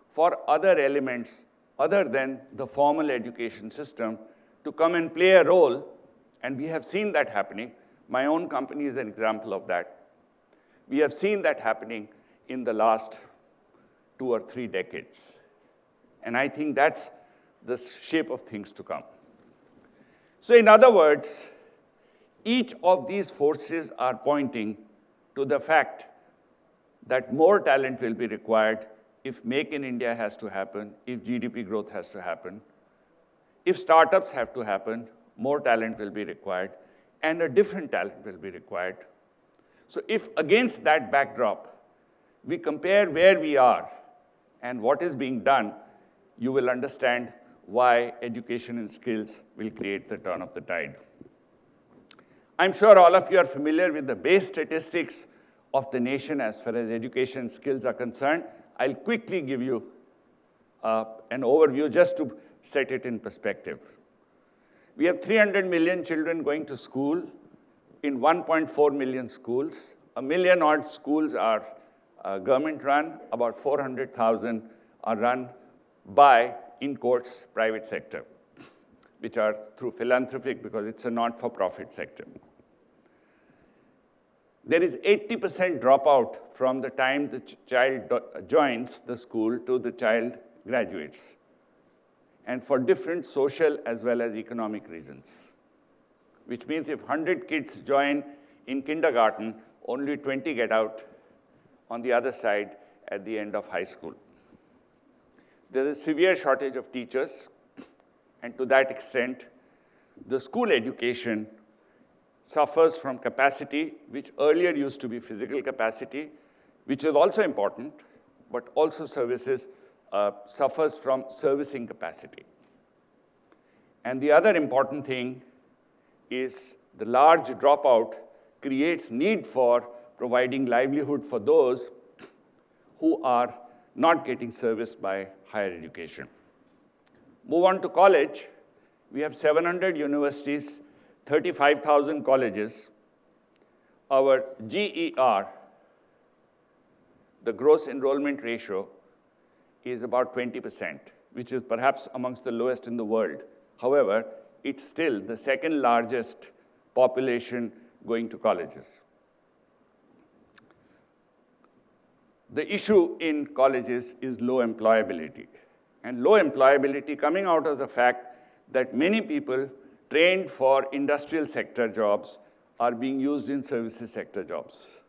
for other elements other than the formal education system to come and play a role, and we have seen that happening. My own company is an example of that. We have seen that happening in the last 2 or 3 decades. And I think that's the shape of things to come. So in other words, Each of these forces are pointing to the fact that more talent will be required if Make in India has to happen, if GDP growth has to happen, if startups have to happen, more talent will be required, and a different talent will be required. So if against that backdrop, we compare where we are and what is being done, you will understand why education and skills will create the turn of the tide. I'm sure all of you are familiar with the base statistics of the nation as far as education and skills are concerned. I'll quickly give you an overview just to set it in perspective. We have 300 million children going to school in 1.4 million schools. 1 million odd schools are government-run. About 400,000 are run by, in quotes, private sector, which are through philanthropic because it's a not-for-profit sector. There is 80% dropout from the time the child joins the school to the child graduates, and for different social as well as economic reasons, which means if 100 kids join in kindergarten, only 20 get out on the other side at the end of high school. There is a severe shortage of teachers, and to that extent, the school education suffers from capacity, which earlier used to be physical capacity, which is also important, but also suffers from servicing capacity. And the other important thing is the large dropout creates need for providing livelihood for those who are not getting serviced by higher education. Move on to college. We have 700 universities, 35,000 colleges. Our GER, the gross enrollment ratio, is about 20%, which is perhaps amongst the lowest in the world. However, it's still the second largest population going to colleges. The issue in colleges is low employability. And low employability coming out of the fact that many people trained for industrial sector jobs are being used in services sector jobs.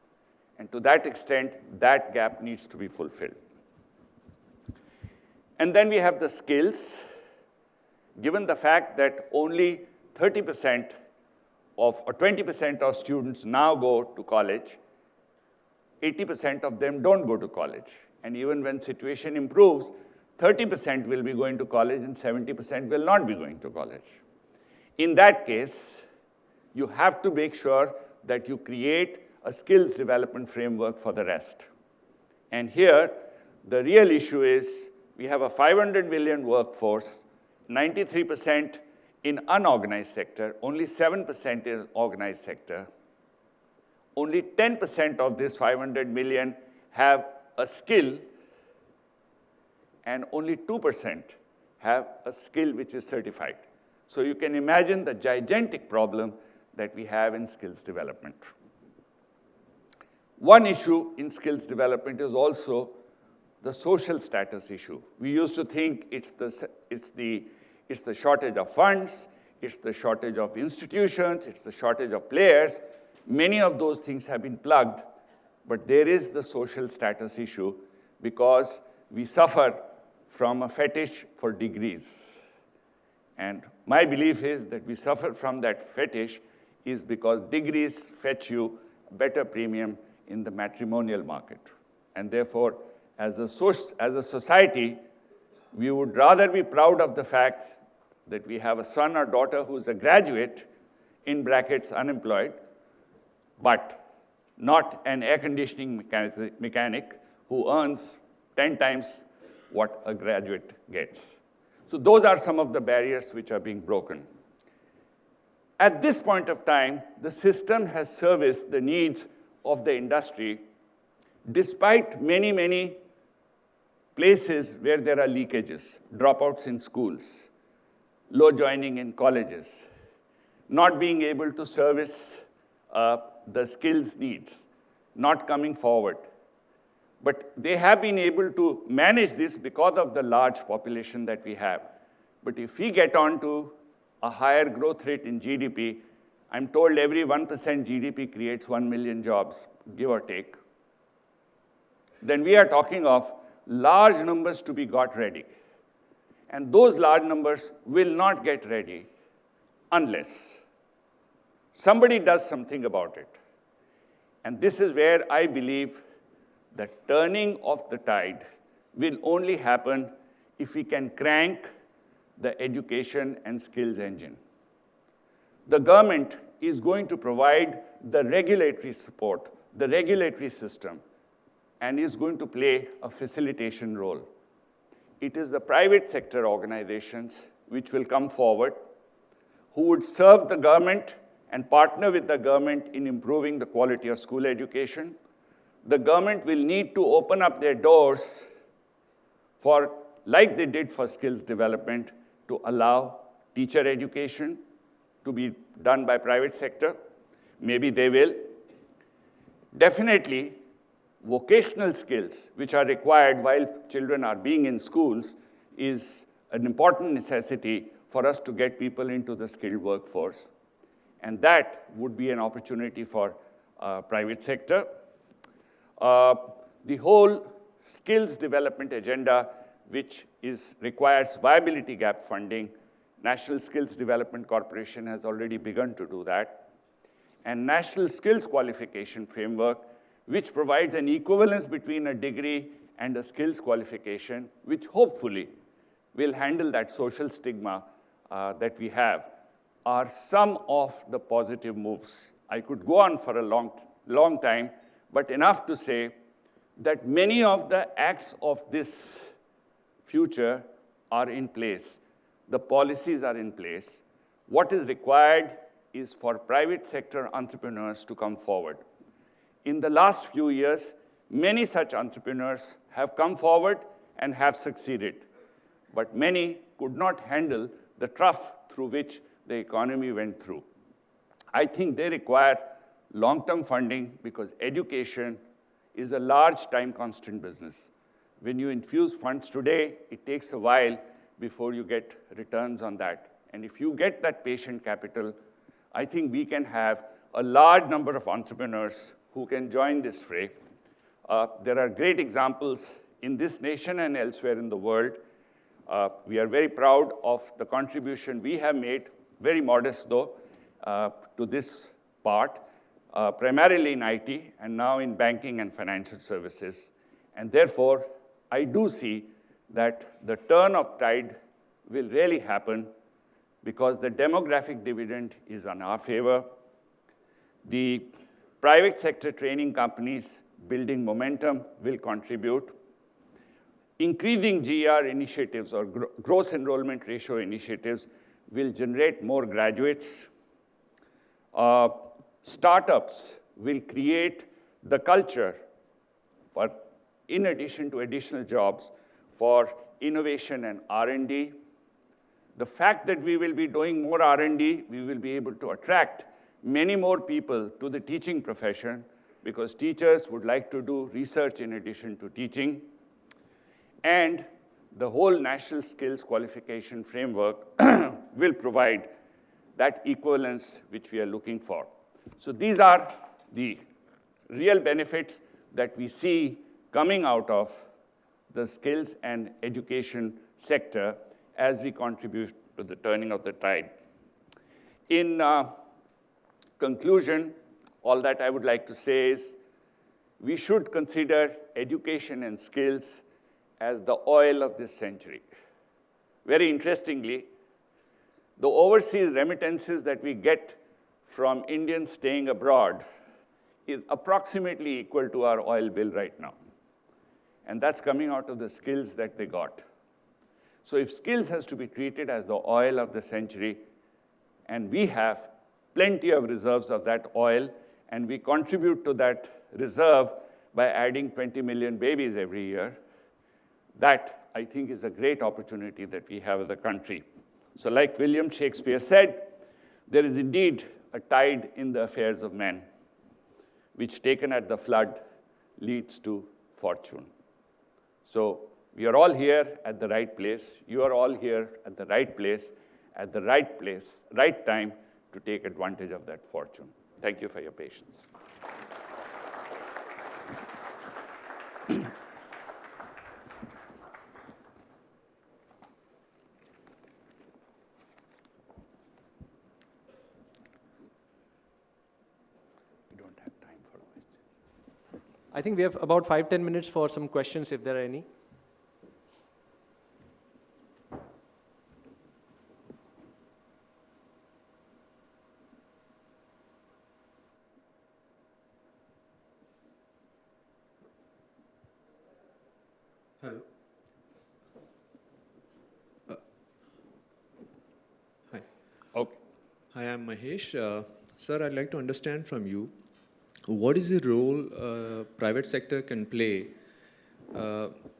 And to that extent, that gap needs to be fulfilled. And then we have the skills. Given the fact that only 30% or 20% of students now go to college, 80% of them don't go to college. And even when situation improves, 30% will be going to college and 70% will not be going to college. In that case, you have to make sure that you create a skills development framework for the rest. And here, the real issue is we have a 500 million workforce, 93% in unorganized sector, only 7% in organized sector. Only 10% of this 500 million have a skill, and only 2% have a skill which is certified. So you can imagine the gigantic problem that we have in skills development. One issue in skills development is also the social status issue. We used to think it's the shortage of funds, it's the shortage of institutions, it's the shortage of players. Many of those things have been plugged, but there is the social status issue because we suffer from a fetish for degrees. And my belief is that we suffer from that fetish is because degrees fetch you a better premium in the matrimonial market. And therefore, as a society, we would rather be proud of the fact that we have a son or daughter who's a graduate, in brackets unemployed, but not an air conditioning mechanic who earns 10 times what a graduate gets. So those are some of the barriers which are being broken. At this point of time, the system has serviced the needs of the industry despite many, many places where there are leakages, dropouts in schools, low joining in colleges, not being able to service the skills needs, not coming forward. But they have been able to manage this because of the large population that we have. But if we get on to a higher growth rate in GDP, I'm told every 1% GDP creates 1 million jobs, give or take. Then we are talking of large numbers to be got ready. And those large numbers will not get ready unless somebody does something about it. And this is where I believe the turning of the tide will only happen if we can crank the education and skills engine. The government is going to provide the regulatory support, the regulatory system, and is going to play a facilitation role. It is the private sector organizations which will come forward, who would serve the government and partner with the government in improving the quality of school education. The government will need to open up their doors for, like they did for skills development, to allow teacher education to be done by private sector. Maybe they will. Definitely, vocational skills, which are required while children are being in schools, is an important necessity for us to get people into the skilled workforce. And that would be an opportunity for private sector. The whole skills development agenda, which requires viability gap funding, National Skills Development Corporation has already begun to do that. And National Skills Qualification Framework, which provides an equivalence between a degree and a skills qualification, which hopefully will handle that social stigma that we have, are some of the positive moves. I could go on for a long time, but enough to say that many of the acts of this future are in place. The policies are in place. What is required is for private sector entrepreneurs to come forward. In the last few years, many such entrepreneurs have come forward and have succeeded, but many could not handle the trough through which the economy went through. I think they require long-term funding because education is a large time-constant business. When you infuse funds today, it takes a while before you get returns on that. And if you get that patient capital, I think we can have a large number of entrepreneurs who can join this fray. There are great examples in this nation and elsewhere in the world. We are very proud of the contribution we have made, very modest though, to this part, primarily in IT and now in banking and financial services. And therefore, I do see that the turn of tide will really happen because the demographic dividend is in our favor. The private sector training companies building momentum will contribute. Increasing GER initiatives or gross enrollment ratio initiatives will generate more graduates. Startups will create the culture for, in addition to additional jobs, for innovation and R&D. The fact that we will be doing more R&D, we will be able to attract many more people to the teaching profession because teachers would like to do research in addition to teaching. And the whole National Skills Qualification Framework will provide that equivalence which we are looking for. So these are the real benefits that we see coming out of the skills and education sector as we contribute to the turning of the tide. In conclusion, all that I would like to say is we should consider education and skills as the oil of this century. Very interestingly, the overseas remittances that we get from Indians staying abroad is approximately equal to our oil bill right now. And that's coming out of the skills that they got. So if skills has to be treated as the oil of the century, and we have plenty of reserves of that oil, and we contribute to that reserve by adding 20 million babies every year, that, I think, is a great opportunity that we have as a country. So like William Shakespeare said, there is indeed a tide in the affairs of men, which taken at the flood leads to fortune. So we are all here at the right place. You are all here at the right place, right time, to take advantage of that fortune. Thank you for your patience. We don't have time for questions. I think we have about 5-10 minutes for some questions, if there are any. Hello. Hi. Okay. Hi, I'm Mahesh. Sir, I'd like to understand from you, what is the role private sector can play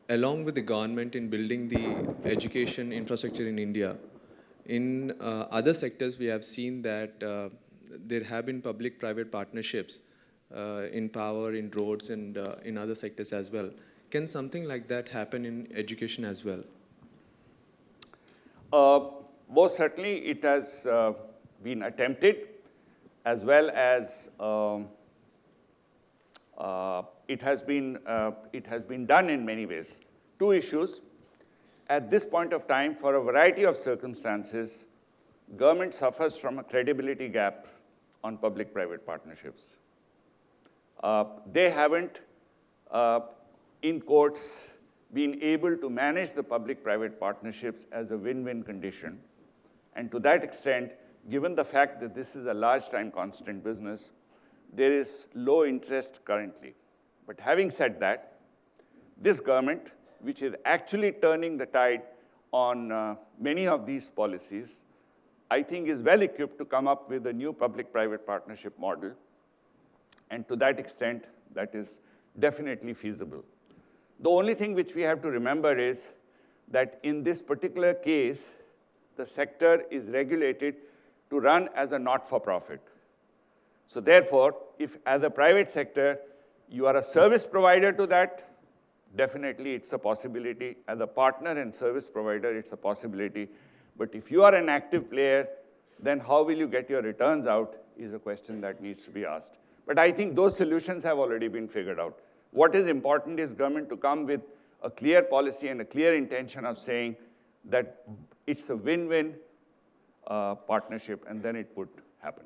along with the government in building the education infrastructure in India? In other sectors, we have seen that there have been public-private partnerships in power, in roads, and in other sectors as well. Can something like that happen in education as well? Most certainly, it has been attempted, as well as it has been done in many ways. Two issues. At this point of time, for a variety of circumstances, government suffers from a credibility gap on public-private partnerships. They haven't, in courts, been able to manage the public-private partnerships as a win-win condition. And to that extent, given the fact that this is a large time constant business, there is low interest currently. But having said that, this government, which is actually turning the tide on many of these policies, I think is well equipped to come up with a new public-private partnership model. And to that extent, that is definitely feasible. The only thing which we have to remember is that in this particular case, the sector is regulated to run as a not-for-profit. So therefore, if as a private sector, you are a service provider to that, definitely it's a possibility. As a partner and service provider, it's a possibility. But if you are an active player, then how will you get your returns out is a question that needs to be asked. But I think those solutions have already been figured out. What is important is government to come with a clear policy and a clear intention of saying that it's a win-win partnership, and then it would happen.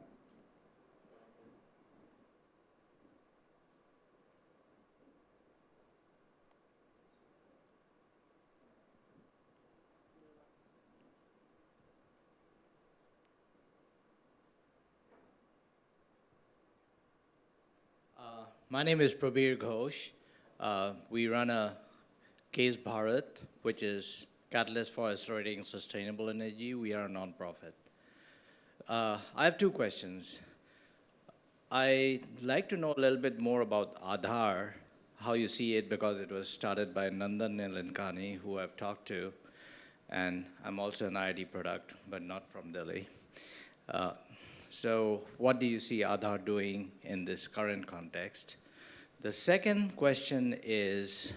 My name is Prabir Ghosh. We run a Case Bharat, which is Catalyst for Accelerating Sustainable Energy. We are a nonprofit. I have two questions. I'd like to know a little bit more about Aadhaar, how you see it, because it was started by Nandan Nilankani, who I've talked to, and I'm also an IIT product, but not from Delhi. So what do you see Aadhaar doing in this current context? The second question is,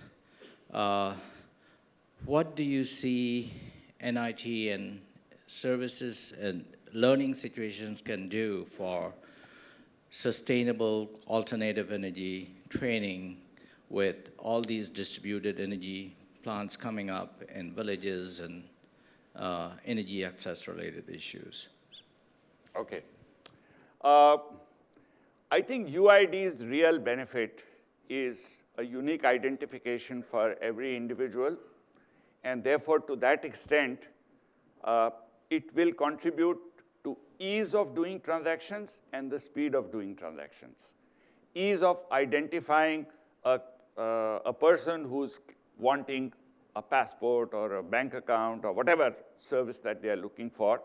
what do you see NIT and services and learning situations can do for sustainable alternative energy training with all these distributed energy plants coming up in villages and energy access related issues? Okay. I think UID's real benefit is a unique identification for every individual, and therefore, to that extent, it will contribute to ease of doing transactions and the speed of doing transactions. Ease of identifying a person who's wanting a passport or a bank account or whatever service that they are looking for,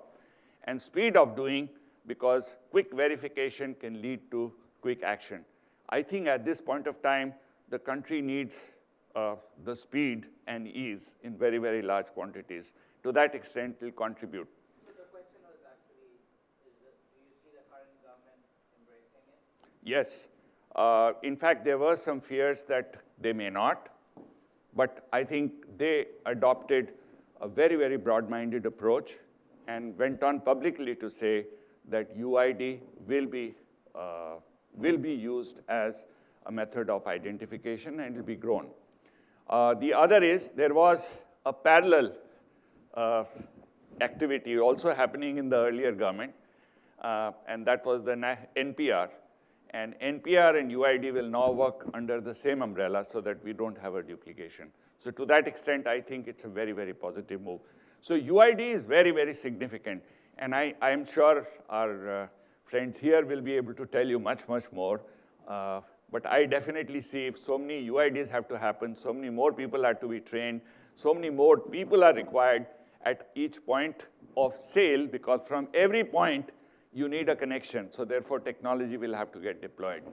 and speed of doing, because quick verification can lead to quick action. I think at this point of time, the country needs the speed and ease in very, very large quantities. To that extent, it will contribute. So the question was actually, do you see the current government embracing it? Yes. In fact, there were some fears that they may not, but I think they adopted a very, very broad-minded approach and went on publicly to say that UID will be used as a method of identification and will be grown. The other is there was a parallel activity also happening in the earlier government, and that was the NPR. And NPR and UID will now work under the same umbrella so that we don't have a duplication. So to that extent, I think it's a very, very positive move. So UID is very, very significant. And I'm sure our friends here will be able to tell you much, much more. But I definitely see if so many UIDs have to happen, so many more people have to be trained, so many more people are required at each point of sale, because from every point, you need a connection. So therefore, technology will have to get deployed.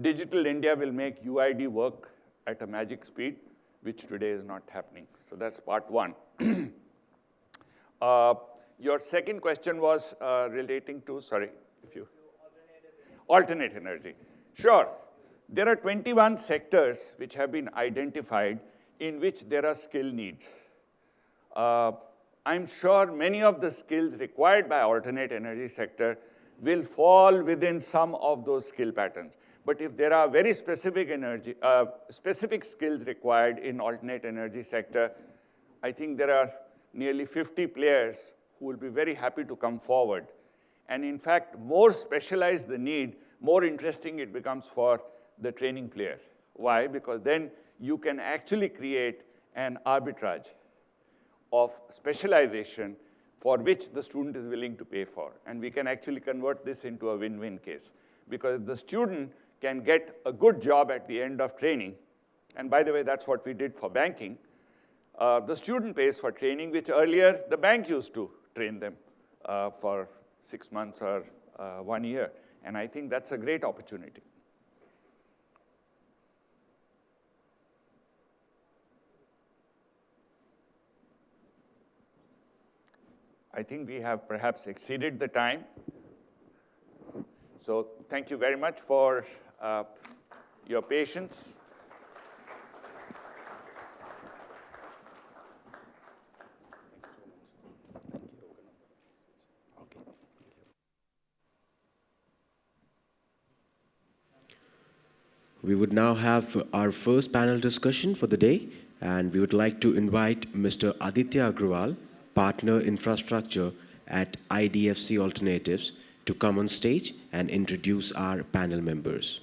Digital India will make UID work at a magic speed, which today is not happening. So that's part one. Your second question was relating to, sorry, if you... Alternate energy. Sure. There are 21 sectors which have been identified in which there are skill needs. I'm sure many of the skills required by alternate energy sector will fall within some of those skill patterns. But if there are very specific skills required in alternate energy sector, I think there are nearly 50 players who will be very happy to come forward. And in fact, more specialized the need, more interesting it becomes for the training player. Why? Because then you can actually create an arbitrage of specialization for which the student is willing to pay for. And we can actually convert this into a win-win case. Because the student can get a good job at the end of training, and by the way, that's what we did for banking. The student pays for training, which earlier the bank used to train them for 6 months or 1 year. And I think that's a great opportunity. I think we have perhaps exceeded the time. So thank you very much for your patience. We would now have our first panel discussion for the day, and we would like to invite Mr. Aditya Agrawal, Partner Infrastructure at IDFC Alternatives, to come on stage and introduce our panel members.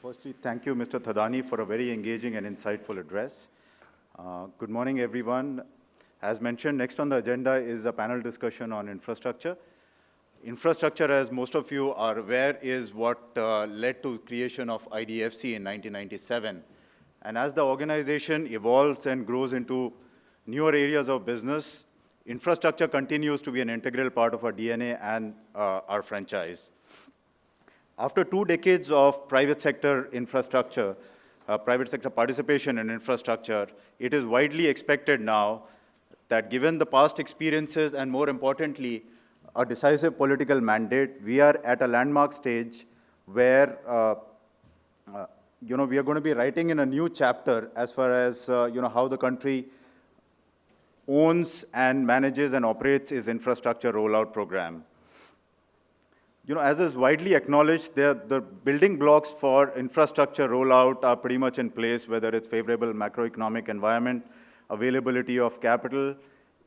Firstly, thank you, Mr. Thadani, for a very engaging and insightful address. Good morning, everyone. As mentioned, next on the agenda is a panel discussion on infrastructure. Infrastructure, as most of you are aware, is what led to creation of IDFC in 1997. And as the organization evolves and grows into newer areas of business, infrastructure continues to be an integral part of our DNA and our franchise. After 2 decades of private sector infrastructure, private sector participation in infrastructure, it is widely expected now that given the past experiences and more importantly, a decisive political mandate, we are at a landmark stage where we are going to be writing in a new chapter as far as how the country owns and manages and operates its infrastructure rollout program. As is widely acknowledged, the building blocks for infrastructure rollout are pretty much in place, whether it's favorable macroeconomic environment, availability of capital,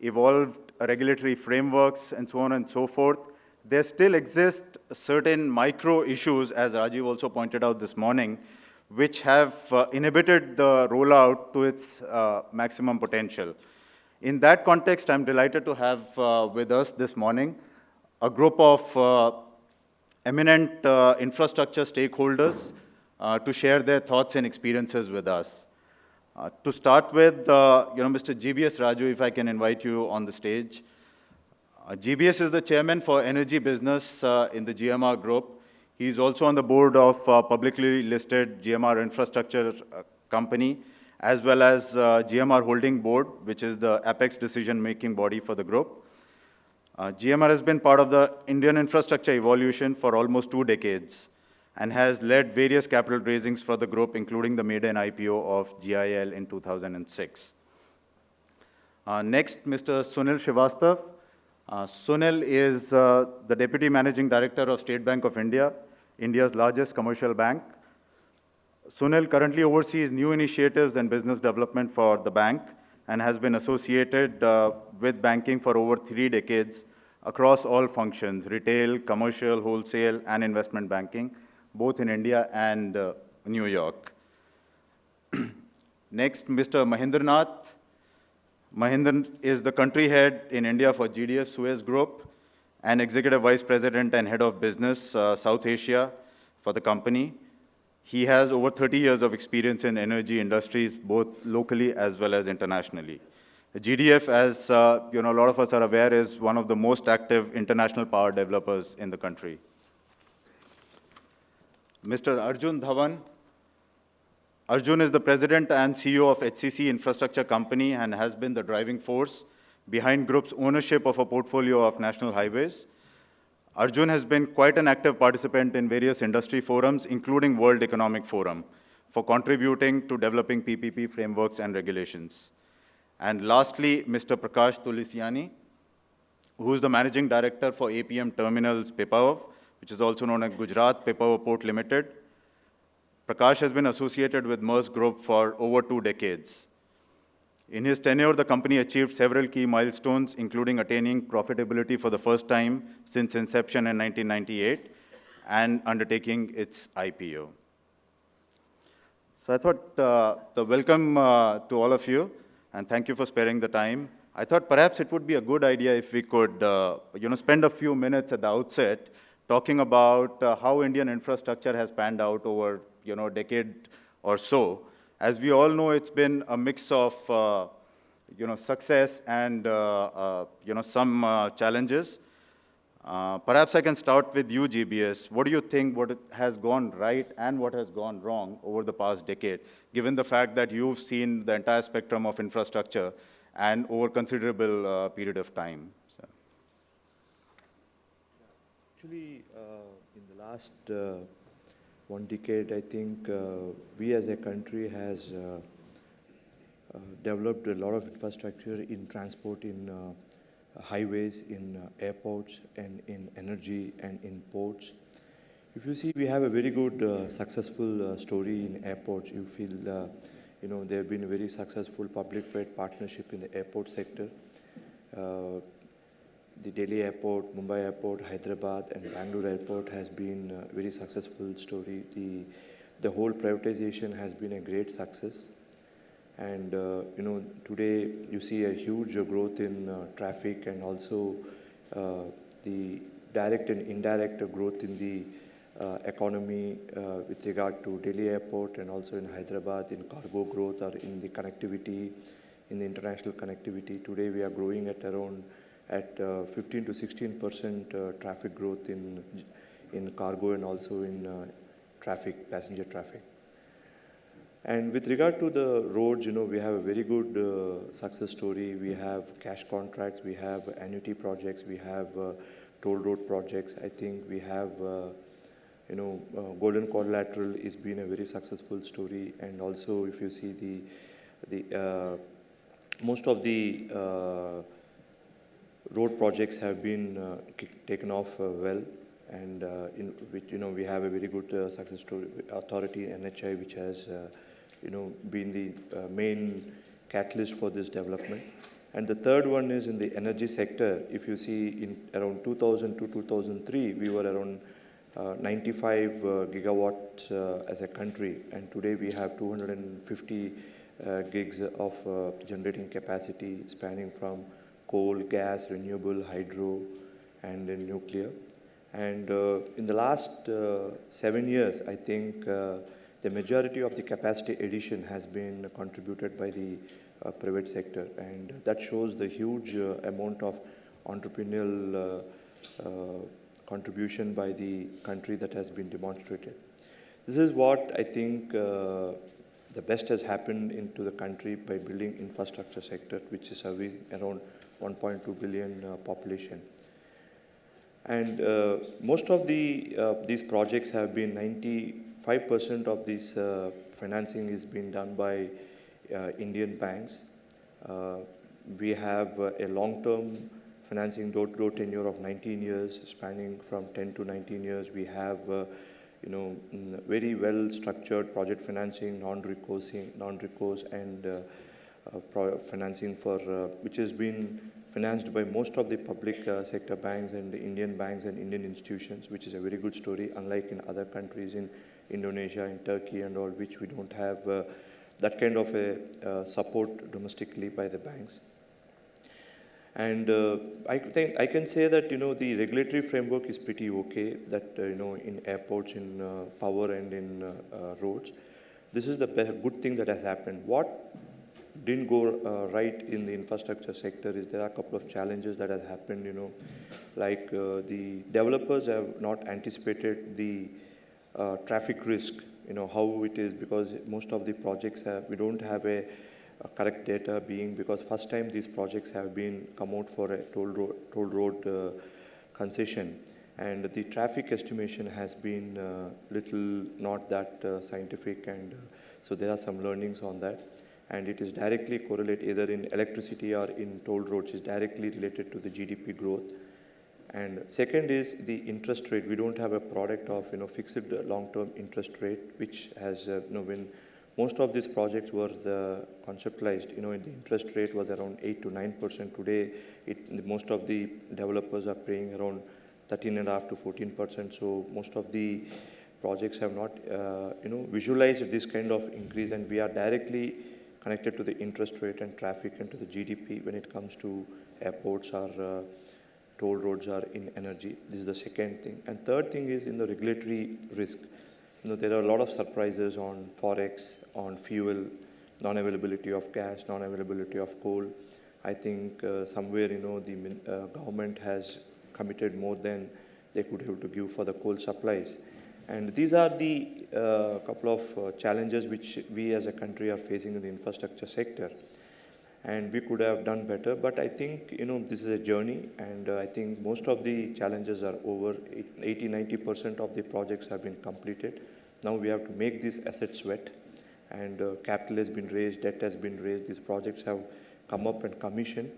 evolved regulatory frameworks, and so on and so forth. There still exist certain micro issues, as Rajiv also pointed out this morning, which have inhibited the rollout to its maximum potential. In that context, I'm delighted to have with us this morning a group of eminent infrastructure stakeholders to share their thoughts and experiences with us. To start with, Mr. GBS Raju, if I can invite you on the stage. GBS is the chairman for energy business in the GMR group. He's also on the board of publicly listed GMR Infrastructure Company, as well as GMR Holding Board, which is the apex decision-making body for the group. GMR has been part of the Indian infrastructure evolution for almost 2 decades and has led various capital raisings for the group, including the maiden IPO of GIL in 2006. Next, Mr. Sunil Srivastav. Sunil is the Deputy Managing Director of State Bank of India, India's largest commercial bank. Sunil currently oversees new initiatives and business development for the bank and has been associated with banking for over 3 decades across all functions, retail, commercial, wholesale, and investment banking, both in India and New York. Next, Mr. Mahendranath. Mahindran is the country head in India for GDF Suez Group and Executive Vice President and Head of Business South Asia for the company. He has over 30 years of experience in energy industries, both locally as well as internationally. GDF, as a lot of us are aware, is one of the most active international power developers in the country. Mr. Arjun Dhawan. Arjun is the President and CEO of HCC Infrastructure Company and has been the driving force behind group's ownership of a portfolio of national highways. Arjun has been quite an active participant in various industry forums, including World Economic Forum, for contributing to developing PPP frameworks and regulations. And lastly, Mr. Prakash Tulisiani, who is the Managing Director for APM Terminals, Pipavav, which is also known as Gujarat Port Limited. Prakash has been associated with Maersk Group for over 2 decades. In his tenure, the company achieved several key milestones, including attaining profitability for the first time since inception in 1998 and undertaking its IPO. So I thought the welcome to all of you, and thank you for sparing the time. I thought perhaps it would be a good idea if we could spend a few minutes at the outset talking about how Indian infrastructure has panned out over a decade or so. As we all know, it's been a mix of success and some challenges. Perhaps I can start with you, GBS. What do you think what has gone right and what has gone wrong over the past decade, given the fact that you've seen the entire spectrum of infrastructure and over considerable period of time? So. Actually, in the last 1 decade, I think we as a country has developed a lot of infrastructure in transport, in highways, in airports, and in energy and in ports. If you see, we have a very good successful story in airports. You feel, there have been a very successful public-private partnership in the airport sector. The Delhi airport, Mumbai airport, Hyderabad and Bangalore airport has been a very successful story. The whole privatization has been a great success. And, today you see a huge growth in traffic and also the direct and indirect growth in the economy with regard to Delhi airport and also in Hyderabad in cargo growth or in the connectivity, in the international connectivity. Today we are growing at around 15 to 16% traffic growth in cargo and also in traffic, passenger traffic. And with regard to the roads, we have a very good success story. We have cash contracts, we have annuity projects, we have toll road projects. I think we have, Golden Quadrilateral has been a very successful story. And also, if you see the most of the road projects have been taken off well, and we have a very good success story. Authority, NHI, which has been the main catalyst for this development. And the third one is in the energy sector. If you see, in around 2000 to 2003, we were around 95 gigawatts as a country, and today we have 250 gigs of generating capacity spanning from coal, gas, renewable, hydro, and nuclear. And in the last 7 years, I think the majority of the capacity addition has been contributed by the private sector, and that shows the huge amount of entrepreneurial contribution by the country that has been demonstrated. This is what I think the best has happened into the country by building infrastructure sector, which is around 1.2 billion population. And most of these projects have been 95% of this financing is being done by Indian banks. We have a long-term financing door tenure of 19 years, spanning from 10 to 19 years. We have, very well structured project financing, non-recourse and financing for, which has been financed by most of the public sector banks and the Indian banks and Indian institutions, which is a very good story, unlike in other countries in Indonesia, in Turkey and all, which we don't have that kind of a support domestically by the banks. And I think I can say that, the regulatory framework is pretty okay, that, in airports, in power and in roads. This is the good thing that has happened. What didn't go right in the infrastructure sector is there are a couple of challenges that has happened, like the developers have not anticipated the traffic risk, how it is, because most of the projects we don't have a correct data, being because first time these projects have been come out for a toll road concession, and the traffic estimation has been little not that scientific, and so there are some learnings on that, and it is directly correlate either in electricity or in toll roads, is directly related to the GDP growth. And second is the interest rate. We don't have a product of fixed long-term interest rate, which has when most of these projects were conceptualized, the interest rate was around 8 to 9%. Today, most of the developers are paying around 13.5 to 14%. So most of the projects have not, visualized this kind of increase, and we are directly connected to the interest rate and traffic and to the GDP when it comes to airports or toll roads or in energy. This is the second thing. And third thing is in the regulatory risk. There are a lot of surprises on forex, on fuel, non-availability of gas, non-availability of coal. I think somewhere, the government has committed more than they could have to give for the coal supplies. And these are the couple of challenges which we as a country are facing in the infrastructure sector. And we could have done better, but I think, this is a journey, and I think most of the challenges are over. 80-90% of the projects have been completed. Now we have to make these assets sweat, and capital has been raised, debt has been raised. These projects have come up and commissioned,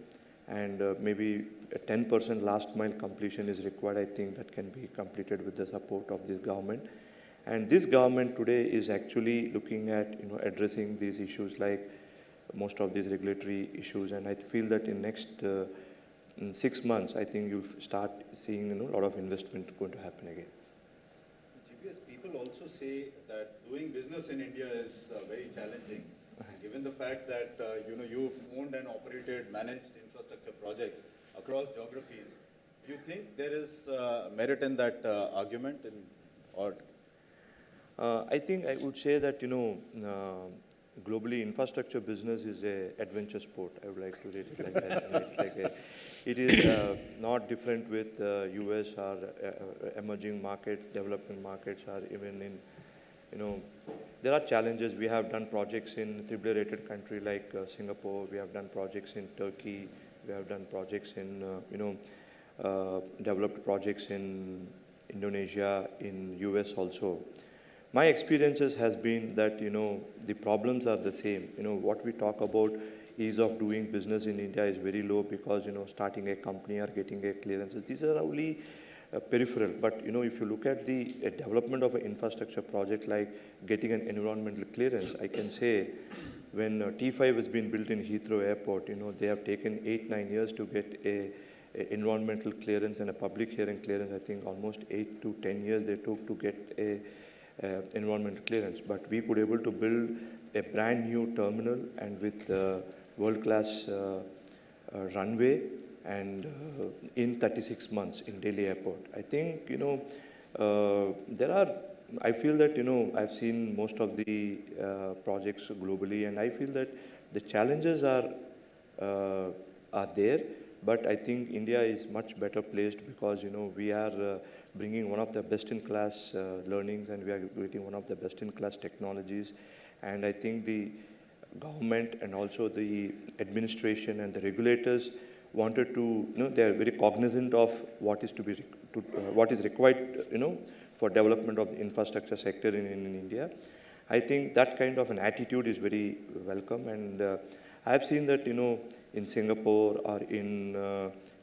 and maybe a 10% last mile completion is required. I think that can be completed with the support of this government. And this government today is actually looking at, addressing these issues like most of these regulatory issues. And I feel that in next 6 months, I think you'll start seeing, a lot of investment going to happen again. GPS, people also say that doing business in India is very challenging, given the fact that, you've owned and operated, managed infrastructure projects across geographies. Do you think there is merit in that argument? I think I would say that, globally, infrastructure business is an adventure sport. I would like to rate it like that. It is not different with US or emerging market, developing markets, or even in, there are challenges. We have done projects in AAA-rated country like Singapore. We have done projects in Turkey. We have done projects in, developed projects in Indonesia, in US also. My experiences has been that, the problems are the same. What we talk about ease of doing business in India is very low because, starting a company or getting a clearances, these are only peripheral. But, if you look at the development of an infrastructure project like getting an environmental clearance, I can say when T5 has been built in Heathrow Airport, they have taken 8-9 years to get a environmental clearance and a public hearing clearance. I think almost 8 to 10 years they took to get a environmental clearance, but we could able to build a brand new terminal and with world-class runway and in 36 months in Delhi airport. I think, I feel that, I've seen most of the projects globally, and I feel that the challenges are there, but I think India is much better placed because, we are bringing one of the best-in-class learnings, and we are creating one of the best-in-class technologies. And I think the government and also the administration and the regulators wanted to, they are very cognizant of what is what is required, for development of the infrastructure sector in India. I think that kind of an attitude is very welcome, and I have seen that, in Singapore or in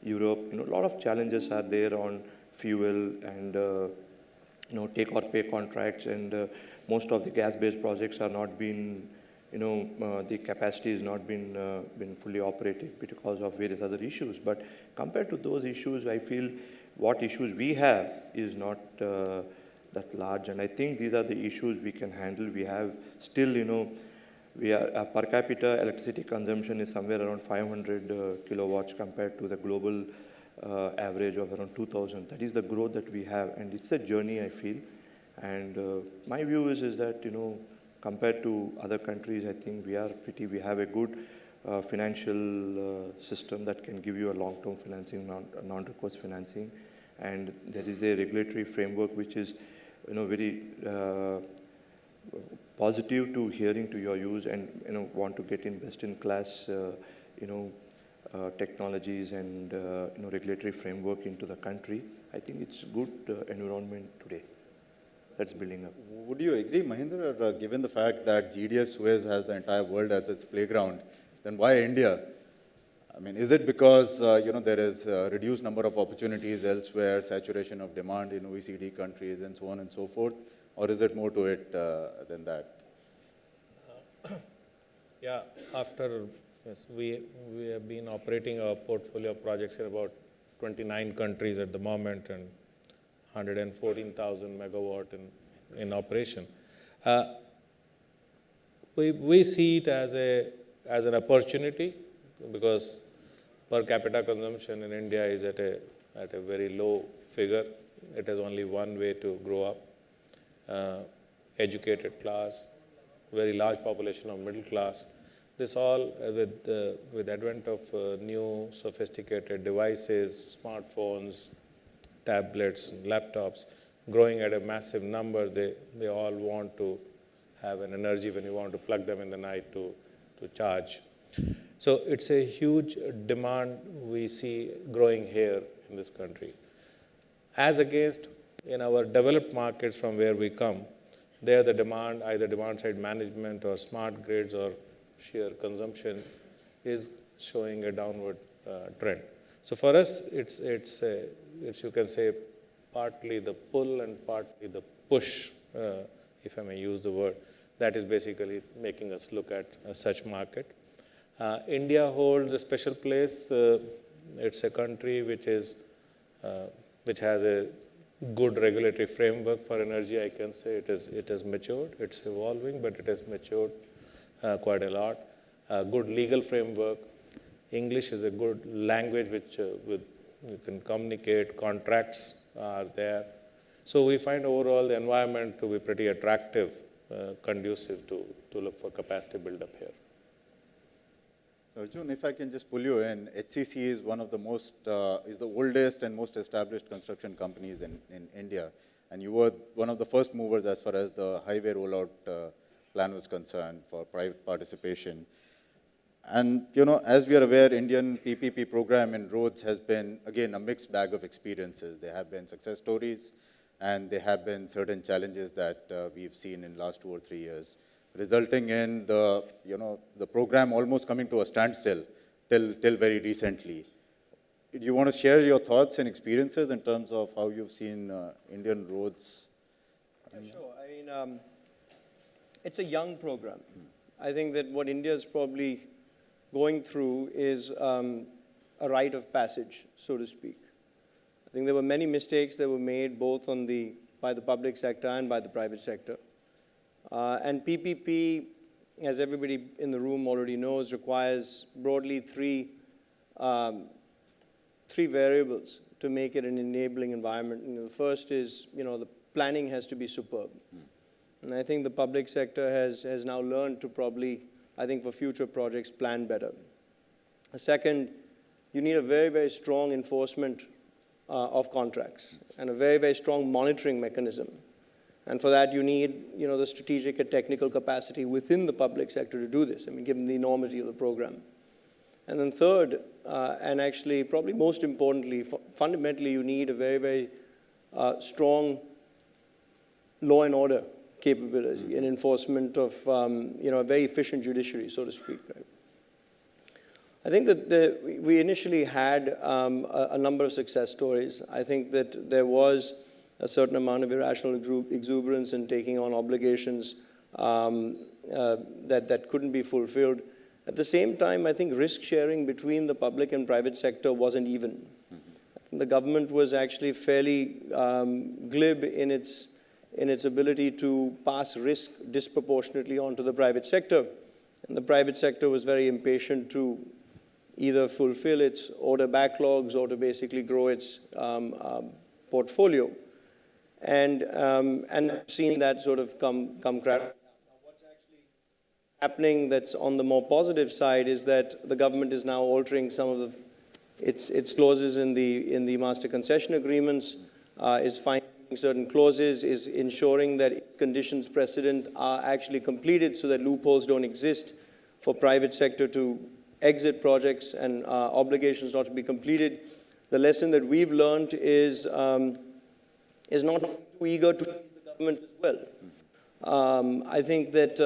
Europe. You know, a lot of challenges are there on fuel and you know, take or pay contracts, and most of the gas-based projects are not being, you know, the capacity has not been fully operated because of various other issues. But compared to those issues, I feel what issues we have is not that large, and I think these are the issues we can handle. We have still, you know, our per capita electricity consumption is somewhere around 500 kilowatts compared to the global average of around 2,000. That is the growth that we have, and it's a journey, I feel. And my view is that, you know, compared to other countries, I think we have a good financial system that can give you a long-term financing, non-recourse financing. And there is a regulatory framework which is, you know, very positive to hearing to your use, and, you know, want to get in best-in-class, you know, technologies and, you know, regulatory framework into the country. I think it's good environment today that's building up. Would you agree, Mahinder, given the fact that GDF Suez has the entire world as its playground, then why India? I mean, is it because, you know, there is a reduced number of opportunities elsewhere, saturation of demand in OECD countries, and so on and so forth? Or is it more to it than that? Yeah, yes, we have been operating our portfolio of projects in about 29 countries at the moment, and 114,000 megawatt in operation. We see it as an opportunity, because per capita consumption in India is at a very low figure. It has only one way to grow up: educated class, very large population of middle class. This all, with advent of new sophisticated devices, smartphones, tablets, laptops, growing at a massive number, they all want to have an energy when you want to plug them in the night to charge. So it's a huge demand we see growing here in this country. As against in our developed markets from where we come, there the demand, either demand side management or smart grids or sheer consumption, is showing a downward trend. So for us, it's you can say partly the pull and partly the push, if I may use the word, that is basically making us look at such market. India holds a special place. It's a country which has a good regulatory framework for energy. I can say it has matured. It's evolving, but it has matured quite a lot. Good legal framework. English is a good language which you can communicate. Contracts are there. So we find overall the environment to be pretty attractive, conducive to look for capacity build-up here. So Arjun, if I can just pull you in, HCC is one of the is the oldest and most established construction companies in India. And you were one of the first movers as far as the highway rollout plan was concerned for private participation. And, you know, as we are aware, Indian PPP program in roads has been, again, a mixed bag of experiences. There have been success stories, and there have been certain challenges that we've seen in the last 2 or 3 years, resulting in the program almost coming to a standstill till very recently. Do you want to share your thoughts and experiences in terms of how you've seen Indian roads? Yeah, sure. I mean, it's a young program. I think that what India is probably going through is a rite of passage, so to speak. I think there were many mistakes that were made both by the public sector and by the private sector. And PPP, as everybody in the room already knows, requires broadly three variables to make it an enabling environment. And the first is, the planning has to be superb. And I think the public sector has now learned to probably, I think for future projects, plan better. The second, you need a very, very strong enforcement of contracts and a very, very strong monitoring mechanism. And for that, you need, the strategic and technical capacity within the public sector to do this, I mean, given the enormity of the program. And then third, and actually probably most importantly, fundamentally, you need a very, very strong law and order capability and enforcement of, a very efficient judiciary, so to speak. Right? I think that we initially had a number of success stories. I think that there was a certain amount of irrational exuberance in taking on obligations that couldn't be fulfilled. At the same time, I think risk sharing between the public and private sector wasn't even. The government was actually fairly glib in its ability to pass risk disproportionately onto the private sector. And the private sector was very impatient to either fulfill its order backlogs or to basically grow its portfolio. And seeing that sort of come crap. What's actually happening that's on the more positive side is that the government is now altering some of its clauses in the master concession agreements, is finding certain clauses, is ensuring that conditions precedent are actually completed so that loopholes don't exist for private sector to exit projects and obligations not to be completed. The lesson that we've learned is not too eager to please the government as well. I think that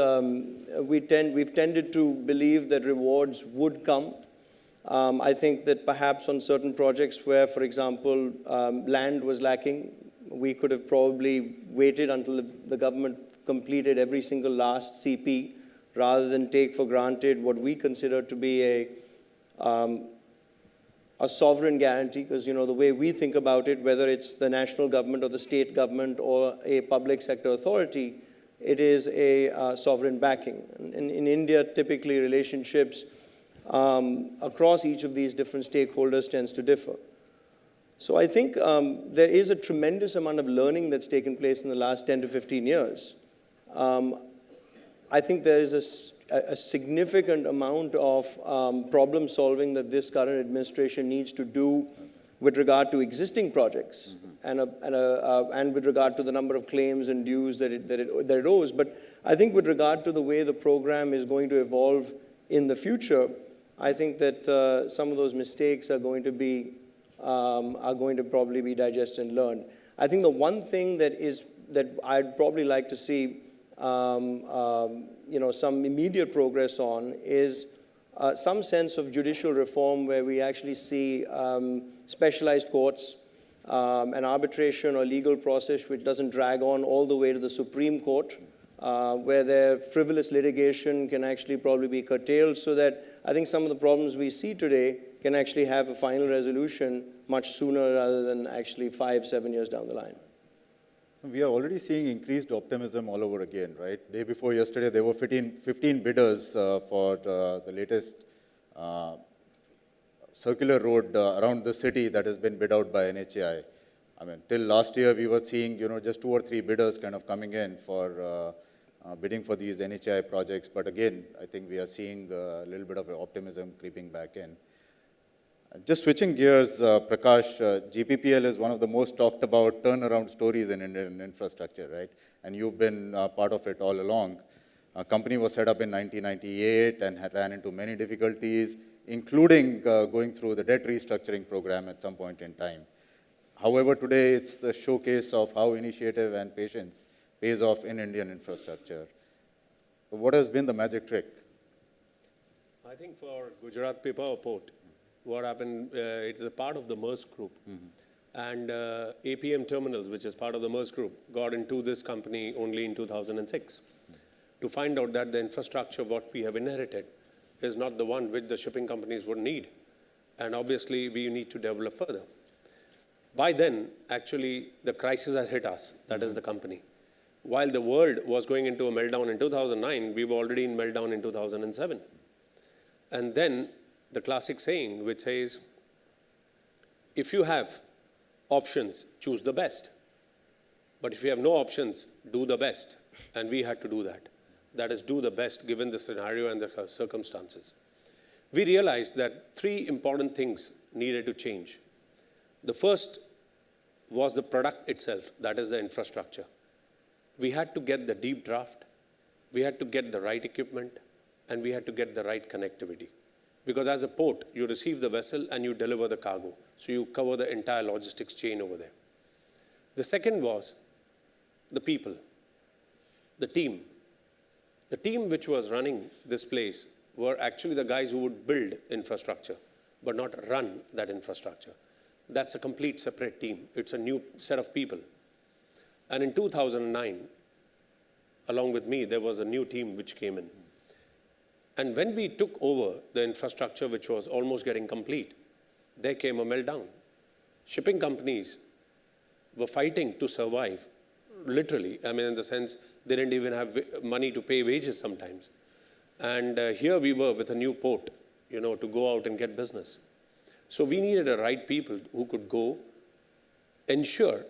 we've tended to believe that rewards would come. I think that perhaps on certain projects where, for example, land was lacking, we could have probably waited until the government completed every single last CP rather than take for granted what we consider to be a sovereign guarantee, because, you know, the way we think about it, whether it's the national government or the state government or a public sector authority, it is a sovereign backing. In India, typically relationships across each of these different stakeholders tends to differ. So I think there is a tremendous amount of learning that's taken place in the last 10 to 15 years. I think there is a significant amount of problem solving that this current administration needs to do with regard to existing projects and with regard to the number of claims and dues that it owes. But I think with regard to the way the program is going to evolve in the future, I think that some of those mistakes are going to probably be digested and learned. I think the one thing that I'd probably like to see some immediate progress on is some sense of judicial reform where we actually see specialized courts, an arbitration or legal process which doesn't drag on all the way to the Supreme Court, where their frivolous litigation can actually probably be curtailed, so that I think some of the problems we see today can actually have a final resolution much sooner rather than actually 5-7 years down the line. We are already seeing increased optimism all over again, right? Day before yesterday, there were 15 bidders for the latest circular road around the city that has been bid out by NHAI. I mean, till last year, we were seeing, just 2 or 3 bidders kind of coming in for bidding for these NHAI projects. But again, I think we are seeing a little bit of optimism creeping back in. Just switching gears, Prakash, GPPL is one of the most talked about turnaround stories in Indian infrastructure, right? And you've been part of it all along. A company was set up in 1998 and had ran into many difficulties, including going through the debt restructuring program at some point in time. However, today it's the showcase of how initiative and patience pays off in Indian infrastructure. What has been the magic trick? I think for Gujarat Port, what happened, it's a part of the Maersk Group. And APM Terminals, which is part of the Maersk Group, got into this company only in 2006 to find out that the infrastructure, what we have inherited, is not the one which the shipping companies would need. And obviously, we need to develop further. By then, actually, the crisis has hit us, that is the company. While the world was going into a meltdown in 2009, we were already in meltdown in 2007. And then the classic saying, which says, if you have options, choose the best. But if you have no options, do the best. And we had to do that. That is, do the best given the scenario and the circumstances. We realized that 3 important things needed to change. The first was the product itself, that is the infrastructure. We had to get the deep draft, we had to get the right equipment, and we had to get the right connectivity. Because as a port, you receive the vessel and you deliver the cargo. So you cover the entire logistics chain over there. The second was the people, the team. The team which was running this place were actually the guys who would build infrastructure, but not run that infrastructure. That's a complete separate team. It's a new set of people. And in 2009, along with me, there was a new team which came in. And when we took over the infrastructure, which was almost getting complete, there came a meltdown. Shipping companies were fighting to survive, literally. I mean, in the sense, they didn't even have money to pay wages sometimes. And here we were with a new port, to go out and get business. So we needed the right people who could go ensure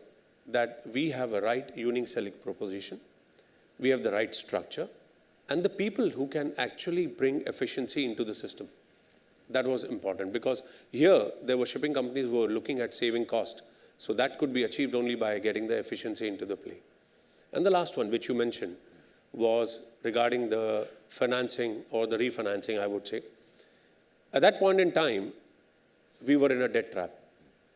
that we have a right unique selling proposition, we have the right structure, and the people who can actually bring efficiency into the system. That was important because here there were shipping companies who were looking at saving cost. So that could be achieved only by getting the efficiency into the play. And the last one, which you mentioned, was regarding the financing or the refinancing, I would say. At that point in time, we were in a debt trap.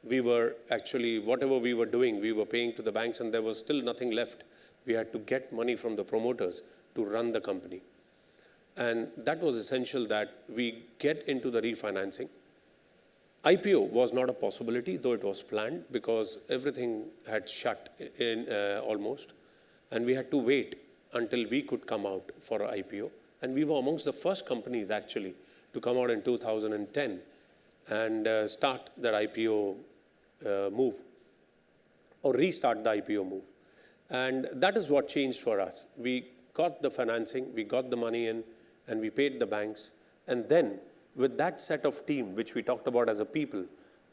We were actually, whatever we were doing, we were paying to the banks and there was still nothing left. We had to get money from the promoters to run the company. And that was essential that we get into the refinancing. IPO was not a possibility, though it was planned, because everything had shut in almost. And we had to wait until we could come out for an IPO. And we were amongst the first companies, actually, to come out in 2010 and start that IPO move, or restart the IPO move. And that is what changed for us. We got the financing, we got the money in, and we paid the banks. And then, with that set of team, which we talked about as a people,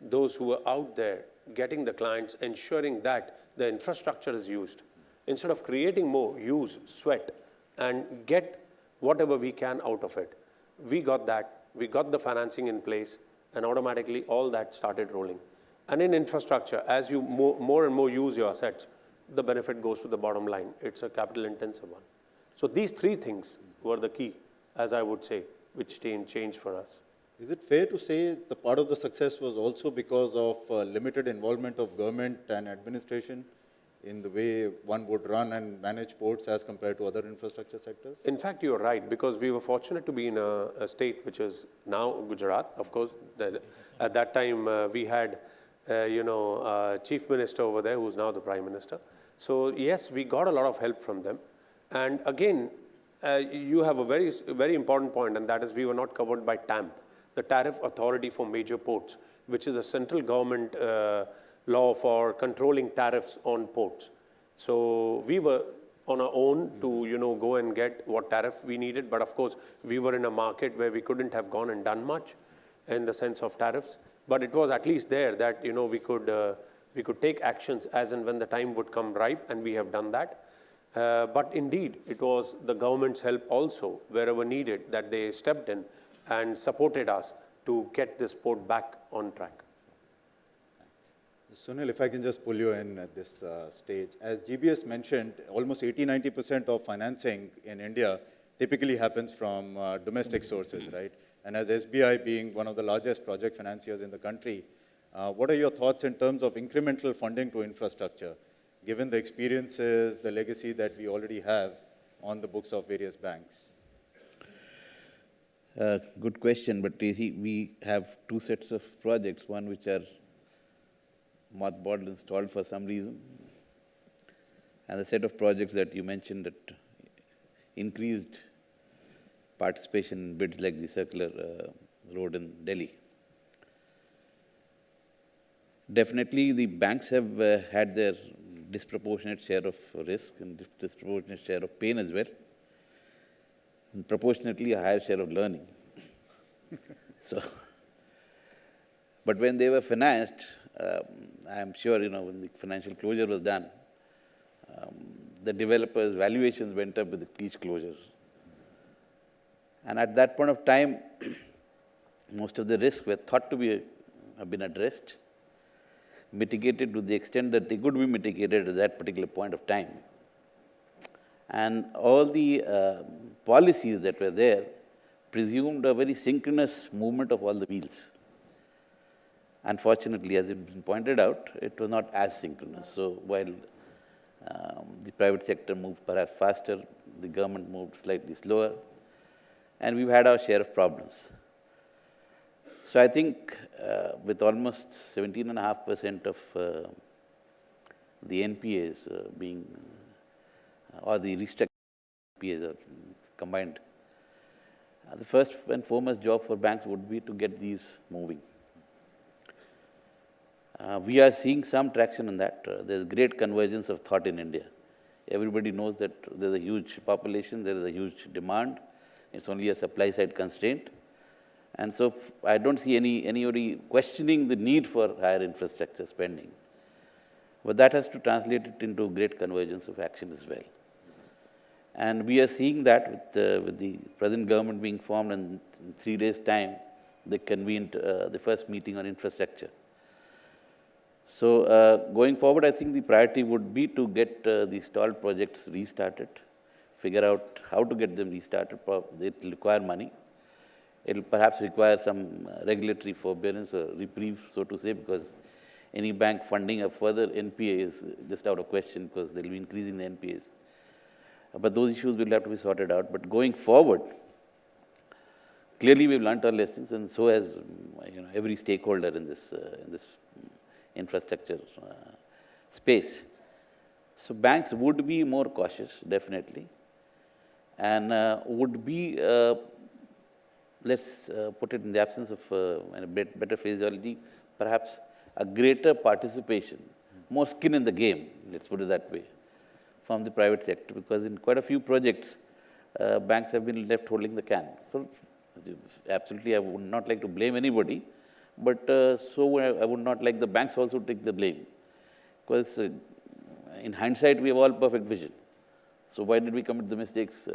those who were out there getting the clients, ensuring that the infrastructure is used. Instead of creating more, use, sweat, and get whatever we can out of it. We got that, we got the financing in place, and automatically all that started rolling. And in infrastructure, as you more and more use your assets, the benefit goes to the bottom line. It's a capital intensive one. So these three things were the key, as I would say, which changed for us. Is it fair to say the part of the success was also because of limited involvement of government and administration in the way one would run and manage ports as compared to other infrastructure sectors? In fact, you're right, because we were fortunate to be in a state which is now Gujarat. Of course, at that time we had, Chief Minister over there, who's now the Prime Minister. So yes, we got a lot of help from them. And again, you have a very, very important point, and that is we were not covered by TAMP, the Tariff Authority for Major Ports, which is a central government law for controlling tariffs on ports. So we were on our own to go and get what tariff we needed, but of course we were in a market where we couldn't have gone and done much in the sense of tariffs. But it was at least there that we could take actions as and when the time would come ripe, and we have done that. But indeed, it was the government's help also, wherever needed, that they stepped in and supported us to get this port back on track. Sunil, if I can just pull you in at this stage. As GBS mentioned, almost 80–90% of financing in India typically happens from domestic sources, right? And as SBI being one of the largest project financiers in the country, what are your thoughts in terms of incremental funding to infrastructure, given the experiences, the legacy that we already have on the books of various banks? Good question, but you see, we have two sets of projects, one which are mothballed and stalled for some reason, and the set of projects that you mentioned that increased participation in bids like the circular road in Delhi. Definitely, the banks have had their disproportionate share of risk and disproportionate share of pain as well, and proportionately a higher share of learning. So, but when they were financed, I'm sure, when the financial closure was done, the developers' valuations went up with each closure. And at that point of time, most of the risks were thought to have been addressed, mitigated to the extent that they could be mitigated at that particular point of time. And all the policies that were there presumed a very synchronous movement of all the wheels. Unfortunately, as it's been pointed out, it was not as synchronous. So while the private sector moved perhaps faster, the government moved slightly slower. and we've had our share of problems. So I think with almost 17.5% of the NPAs being, or the restructured NPAs are combined, the first and foremost job for banks would be to get these moving. We are seeing some traction in that. There's great convergence of thought in India. Everybody knows that there's a huge population, there is a huge demand. It's only a supply side constraint. And so I don't see anybody questioning the need for higher infrastructure spending. But that has to translate it into great convergence of action as well. And we are seeing that with the present government being formed, and in 3 days' time, they convened the first meeting on infrastructure. So going forward, I think the priority would be to get the stalled projects restarted, figure out how to get them restarted. It will require money. It will perhaps require some regulatory forbearance or reprieve, so to say, because any bank funding a further NPA is just out of question because they will be increasing the NPAs. But those issues will have to be sorted out. But going forward, clearly we've learned our lessons, and so has every stakeholder in this infrastructure space. So banks would be more cautious, definitely, and would be, let's put it in the absence of a better phraseology, perhaps a greater participation, more skin in the game, let's put it that way, from the private sector, because in quite a few projects, banks have been left holding the can. So, absolutely, I would not like to blame anybody, but so I would not like the banks also to take the blame, because in hindsight, we have all perfect vision. So why did we commit the mistakes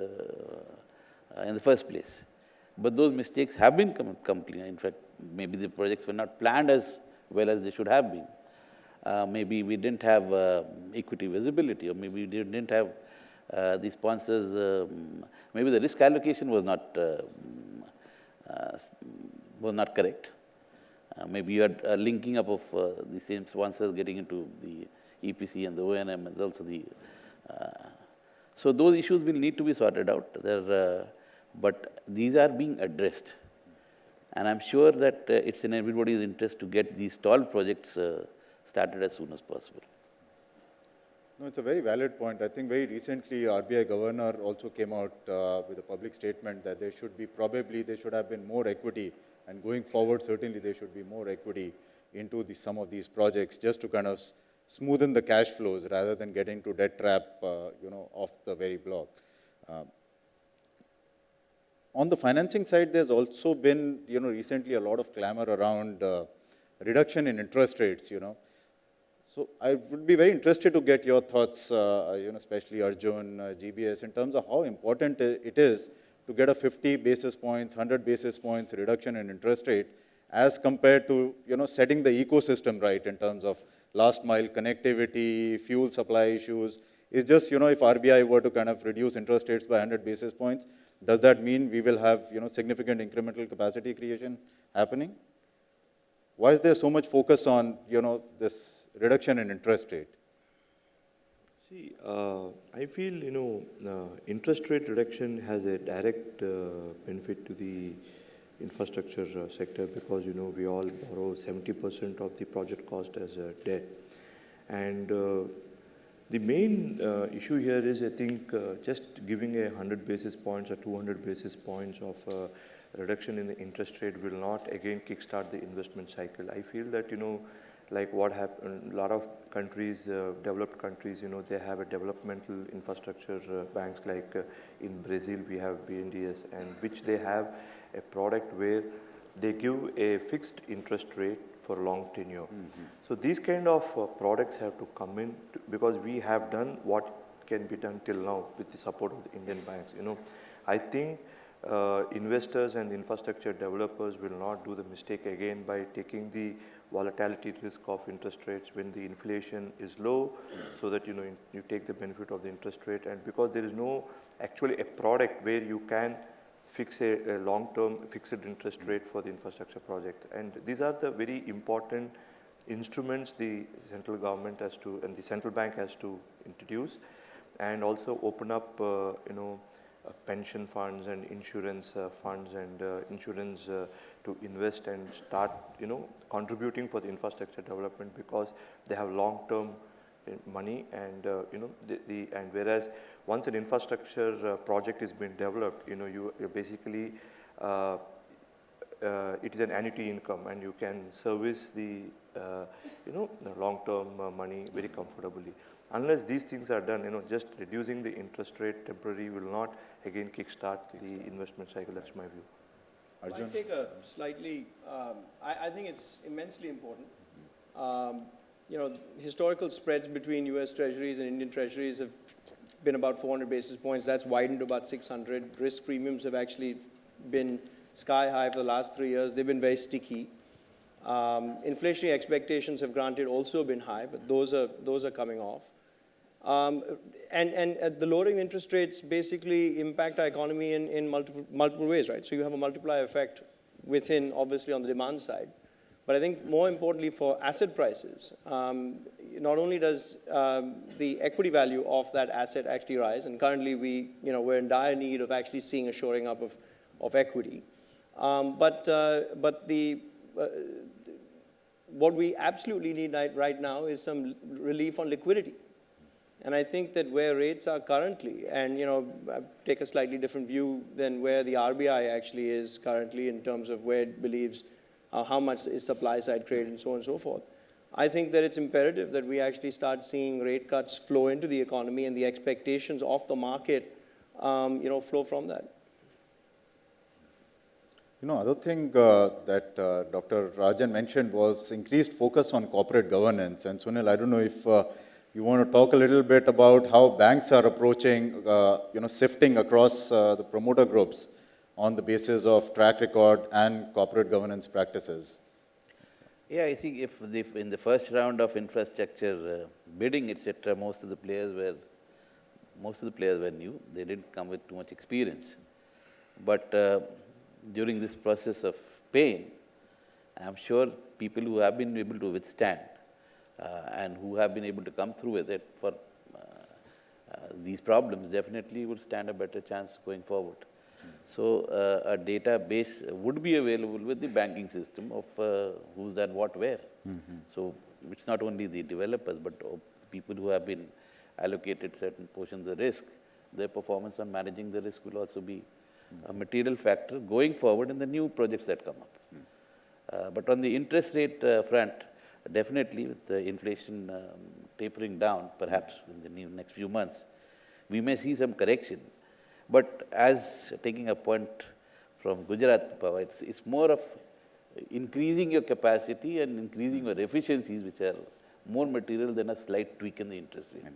in the first place? But those mistakes have been complete. In fact, maybe the projects were not planned as well as they should have been. Maybe we didn't have equity visibility, or maybe we didn't have the sponsors. Maybe the risk allocation was not correct. Maybe you had a linking up of the same sponsors getting into the EPC and the O&M, and also the. So those issues will need to be sorted out. But these are being addressed. And I'm sure that it's in everybody's interest to get these stalled projects started as soon as possible. No, it's a very valid point. I think very recently RBI governor also came out with a public statement that there should have been more equity, and going forward certainly there should be more equity into some of these projects, just to kind of smoothen the cash flows rather than getting to debt trap off the very block. On the financing side, there's also been recently a lot of clamor around reduction in interest rates. So I would be very interested to get your thoughts, especially Arjun, GBS, in terms of how important it is to get a 50 basis points, 100 basis points reduction in interest rate as compared to, setting the ecosystem right in terms of last mile connectivity, fuel supply issues. It's just, if RBI were to kind of reduce interest rates by 100 basis points, does that mean we will have, significant incremental capacity creation happening? Why is there so much focus on, this reduction in interest rate? See, I feel, interest rate reduction has a direct benefit to the infrastructure sector, because, we all borrow 70% of the project cost as a debt. And the main issue here is, I think, just giving 100 basis points or 200 basis points of reduction in the interest rate will not again kickstart the investment cycle. I feel that, like what happened, a lot of countries, developed countries, they have a developmental infrastructure banks, like in Brazil we have BNDES, and which they have a product where they give a fixed interest rate for long tenure. Mm-hmm. So these kind of products have to come in because we have done what can be done till now with the support of the Indian banks. I think investors and infrastructure developers will not do the mistake again by taking the volatility risk of interest rates when the inflation is low, so that you take the benefit of the interest rate, and because there is no actually a product where you can fix a long-term fixed interest rate for the infrastructure project. And these are the very important instruments the central government has to, and the central bank has to introduce, and also open up, pension funds and insurance funds and insurance to invest and start, contributing for the infrastructure development because they have long-term money and, and whereas once an infrastructure project is being developed, you basically, it is an annuity income and you can service the, the long-term money very comfortably. Unless these things are done, just reducing the interest rate temporarily will not again kickstart the investment cycle. That's my view. Arjun? I take a slightly, I think it's immensely important. Historical spreads between US Treasuries and Indian Treasuries have been about 400 basis points. That's widened to about 600. Risk premiums have actually been sky high for the last 3 years. They've been very sticky. Inflationary expectations have granted also been high, but those are coming off. And the lowering interest rates basically impact our economy in multiple ways, right? So you have a multiplier effect within, obviously, on the demand side. But I think more importantly for asset prices, not only does the equity value of that asset actually rise, and currently we're in dire need of actually seeing a shoring up of equity, but what we absolutely need right now is some relief on liquidity. And I think that where rates are currently, and I take a slightly different view than where the RBI actually is currently in terms of where it believes how much is supply side trade and so on and so forth. I think that it's imperative that we actually start seeing rate cuts flow into the economy and the expectations of the market, flow from that. Other thing that Dr. Rajan mentioned was increased focus on corporate governance. And Sunil, I don't know if you want to talk a little bit about how banks are approaching, sifting across the promoter groups on the basis of track record and corporate governance practices. Yeah, I think if in the first round of infrastructure bidding, etc., most of the players were new. They didn't come with too much experience. But during this process of pain, I'm sure people who have been able to withstand and who have been able to come through with it for these problems definitely will stand a better chance going forward. So a database would be available with the banking system of who's done what where. So it's not only the developers, but people who have been allocated certain portions of risk. Their performance on managing the risk will also be a material factor going forward in the new projects that come up. But on the interest rate front, definitely with the inflation tapering down, perhaps in the next few months, we may see some correction. But as taking a point from Gujarat Port, it's more of increasing your capacity and increasing your efficiencies, which are more material than a slight tweak in the interest rate.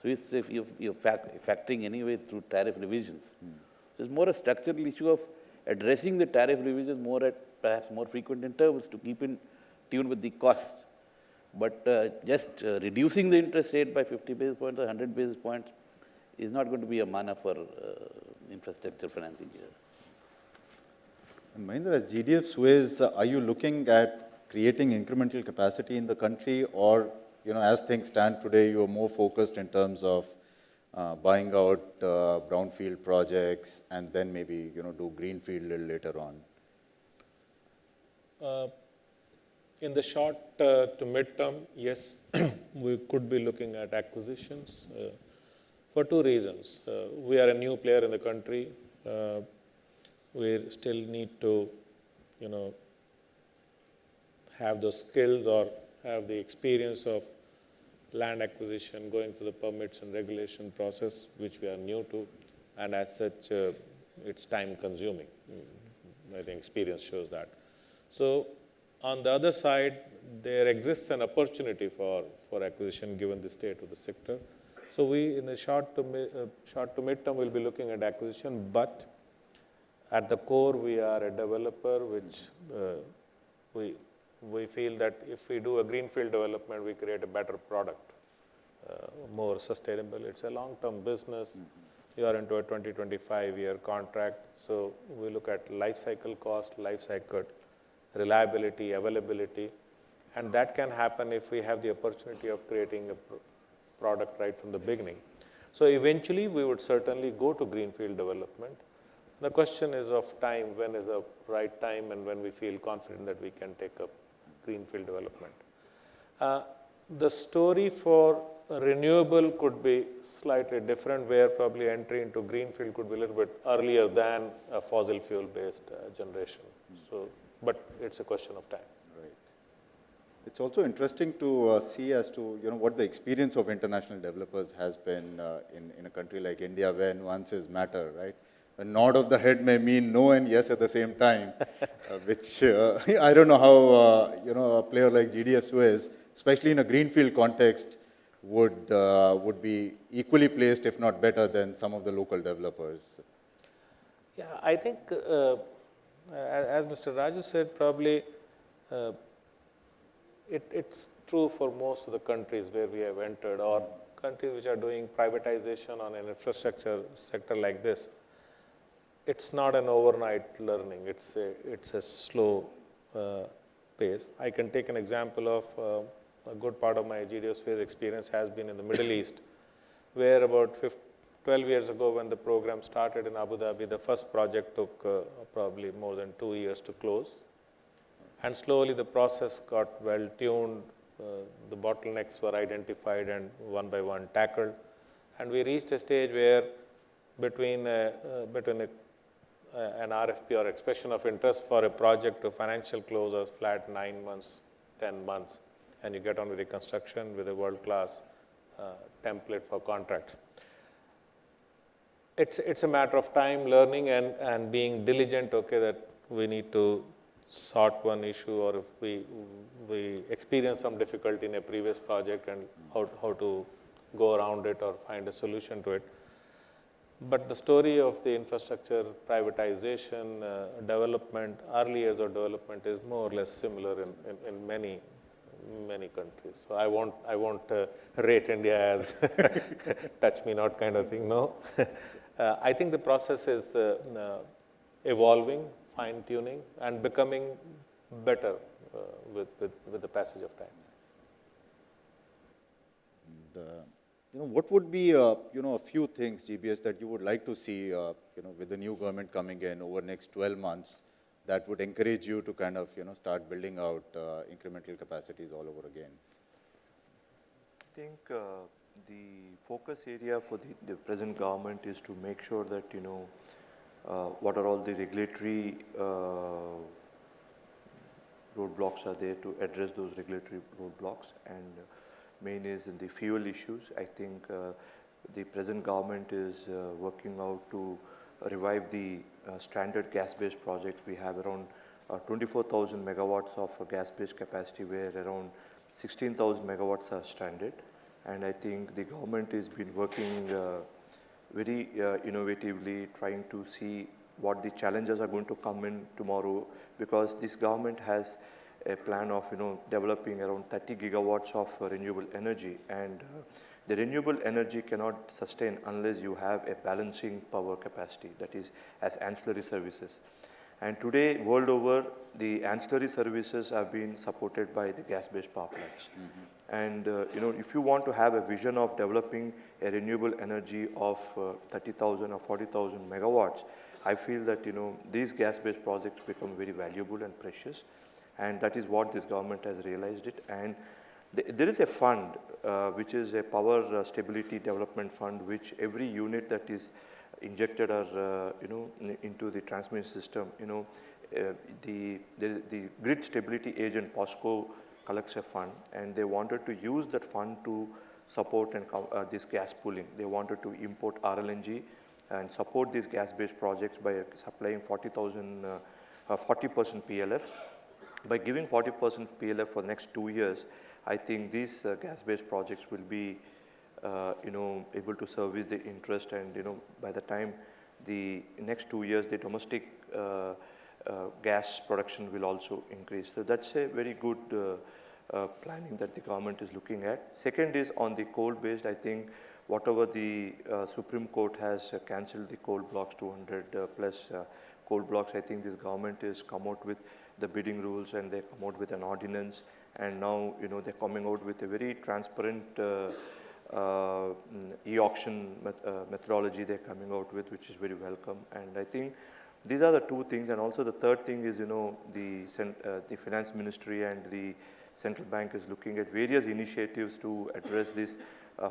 So it's if you're factoring anyway through tariff revisions. So it's more a structural issue of addressing the tariff revisions more at perhaps more frequent intervals to keep in tune with the costs. But just reducing the interest rate by 50 basis points or 100 basis points is not going to be a manna for infrastructure financing here. And Mahindra, as GDF Suez, are you looking at creating incremental capacity in the country, or as things stand today, you are more focused in terms of buying out brownfield projects and then maybe do greenfield a little later on? In the short to mid-term, yes, we could be looking at acquisitions for two reasons. We are a new player in the country. We still need to, have those skills or have the experience of land acquisition, going through the permits and regulation process, which we are new to, and as such, it's time consuming. I think experience shows that. So on the other side, there exists an opportunity for acquisition given the state of the sector. So we, in the short to mid-term, will be looking at acquisition, but at the core, we are a developer, which we feel that if we do a greenfield development, we create a better product, more sustainable. It's a long-term business. You are into a 20-25-year contract. So we look at life cycle cost, life cycle reliability, availability, and that can happen if we have the opportunity of creating a product right from the beginning. So eventually, we would certainly go to greenfield development. The question is of time, when is the right time and when we feel confident that we can take up greenfield development. The story for renewable could be slightly different, where probably entry into greenfield could be a little bit earlier than a fossil fuel-based generation. So, but it's a question of time. Right. It's also interesting to see as to what the experience of international developers has been in a country like India, where nuances matter, right? A nod of the head may mean no and yes at the same time, which I don't know how a player like GDF Suez, especially in a greenfield context, would be equally placed, if not better, than some of the local developers. Yeah, I think, as Mr. Raju said, probably it's true for most of the countries where we have entered, or countries which are doing privatization on an infrastructure sector like this. It's not an overnight learning. It's a slow pace. I can take an example of a good part of my GDO Sphere experience has been in the Middle East, where about 12 years ago when the program started in Abu Dhabi, the first project took probably more than 2 years to close. And slowly the process got well tuned, the bottlenecks were identified and one by one tackled. And we reached a stage where between an RFP or expression of interest for a project to financial close was flat 9 months, 10 months, and you get on with the construction with a world-class template for contract. It's a matter of time, learning, and being diligent, okay, that we need to sort one issue, or if we experience some difficulty in a previous project and how to go around it or find a solution to it. But the story of the infrastructure privatization, development, early years of development is more or less similar in many countries. So I won't rate India as touch me not kind of thing, no. I think the process is evolving, fine-tuning, and becoming better with the passage of time. And, what would be a few things, GBS, that you would like to see with the new government coming in over the next 12 months that would encourage you to kind of start building out incremental capacities all over again? I think the focus area for the present government is to make sure that what are all the regulatory roadblocks are there to address those regulatory roadblocks, and main is in the fuel issues. I think the present government is working out to revive the standard gas-based projects. We have around 24,000 megawatts of gas-based capacity, where around 16,000 megawatts are stranded. And I think the government has been working very innovatively, trying to see what the challenges are going to come in tomorrow, because this government has a plan of developing around 30 gigawatts of renewable energy, and the renewable energy cannot sustain unless you have a balancing power capacity, that is as ancillary services. And today, world over, the ancillary services are being supported by the gas-based power plants. And if you want to have a vision of developing a renewable energy of 30,000 or 40,000 megawatts, I feel that these gas-based projects become very valuable and precious, and that is what this government has realized it. And there is a fund which is a power stability development fund, which every unit that is injected or into the transmission system, the grid stability agent POSCO collects a fund, and they wanted to use that fund to support and this gas pooling. They wanted to import RLNG and support these gas-based projects by supplying 40% PLF. By giving 40% PLF for the next 2 years, I think these gas-based projects will be able to service the interest, and by the time the next 2 years, the domestic gas production will also increase. So that's a very good planning that the government is looking at. Second is on the coal-based. I think whatever the Supreme Court has cancelled the coal blocks, 200 plus coal blocks, I think this government has come out with the bidding rules, and they come out with an ordinance, and now they're coming out with a very transparent e-auction methodology they're coming out with, which is very welcome. And I think these are the two things. And also the third thing is, the finance ministry and the central bank is looking at various initiatives to address this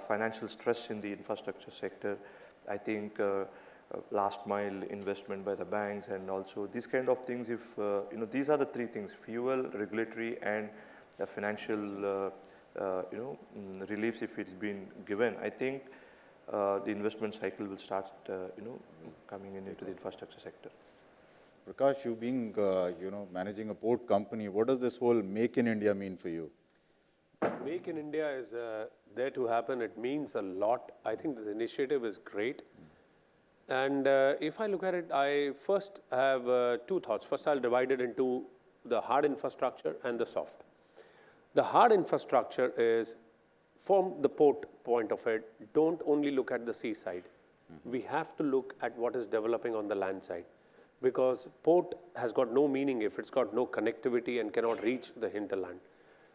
financial stress in the infrastructure sector. I think last mile investment by the banks, and also these kind of things, if, these are the three things: fuel, regulatory, and financial, reliefs if it's been given. I think the investment cycle will start, coming into the infrastructure sector. Prakash, you being, managing a port company, what does this whole Make in India mean for you? Make in India is there to happen. It means a lot. I think this initiative is great. And if I look at it, I first have two thoughts. First, I'll divide it into the hard infrastructure and the soft. The hard infrastructure is, from the port point of it, don't only look at the seaside. We have to look at what is developing on the land side, because port has got no meaning if it's got no connectivity and cannot reach the hinterland.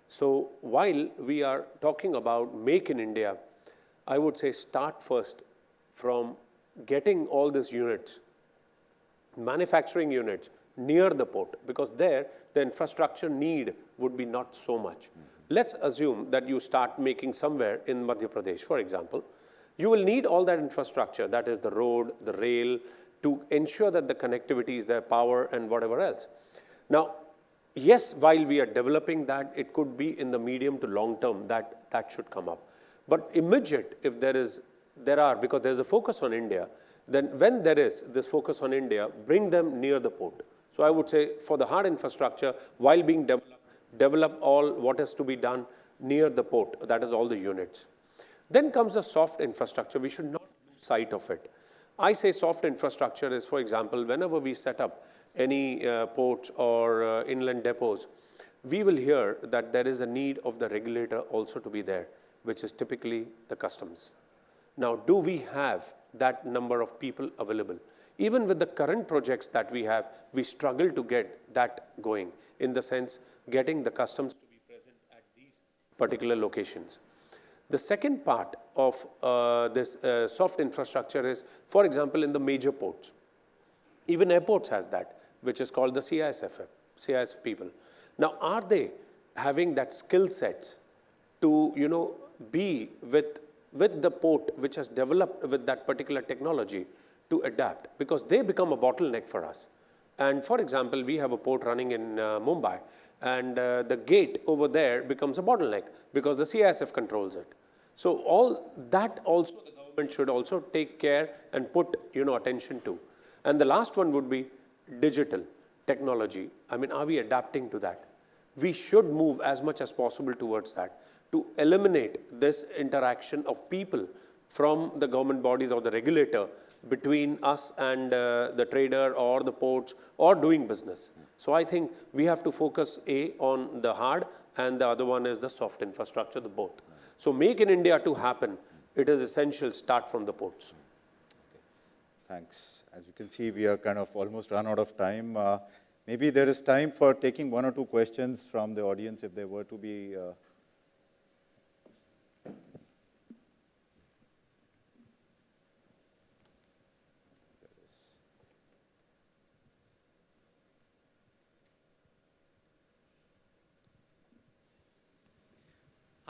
So while we are talking about Make in India, I would say start first from getting all these units, manufacturing units, near the port, because there the infrastructure need would be not so much. Let's assume that you start making somewhere in Madhya Pradesh, for example. You will need all that infrastructure, that is the road, the rail, to ensure that the connectivity is there, power and whatever else. Now, yes, while we are developing that, it could be in the medium to long term that should come up. But immediate, if because there's a focus on India, then when there is this focus on India, bring them near the port. So I would say for the hard infrastructure, while being developed, develop all what has to be done near the port, that is all the units. Then comes the soft infrastructure. We should not lose sight of it. I say soft infrastructure is, for example, whenever we set up any ports or inland depots, we will hear that there is a need of the regulator also to be there, which is typically the customs. Now, do we have that number of people available? Even with the current projects that we have, we struggle to get that going, in the sense getting the customs to be present at these particular locations. The second part of this soft infrastructure is, for example, in the major ports. Even airports has that, which is called the CISF people. Now, are they having that skill sets to, be with the port which has developed with that particular technology to adapt? Because they become a bottleneck for us. And for example, we have a port running in Mumbai, and the gate over there becomes a bottleneck because the CISF controls it. So all that also the government should also take care and put attention to. And the last one would be digital technology. I mean, are we adapting to that? We should move as much as possible towards that, to eliminate this interaction of people from the government bodies or the regulator between us and the trader or the ports or doing business. So I think we have to focus on the hard, and the other one is the soft infrastructure, the both. So Make in India to happen, it is essential start from the ports. Okay. Thanks. As you can see, we are kind of almost run out of time. Maybe there is time for taking one or two questions from the audience if there were to be.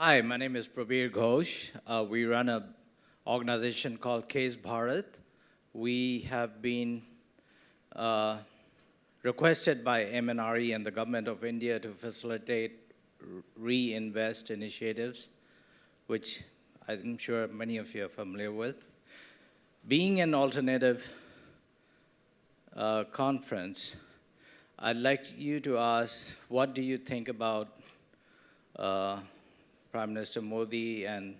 Hi, my name is Prabir Ghosh. We run an organization called Case Bharat. We have been requested by MNRE and the Government of India to facilitate reinvest initiatives, which I'm sure many of you are familiar with. Being an alternative conference, I'd like you to ask, what do you think about Prime Minister Modi and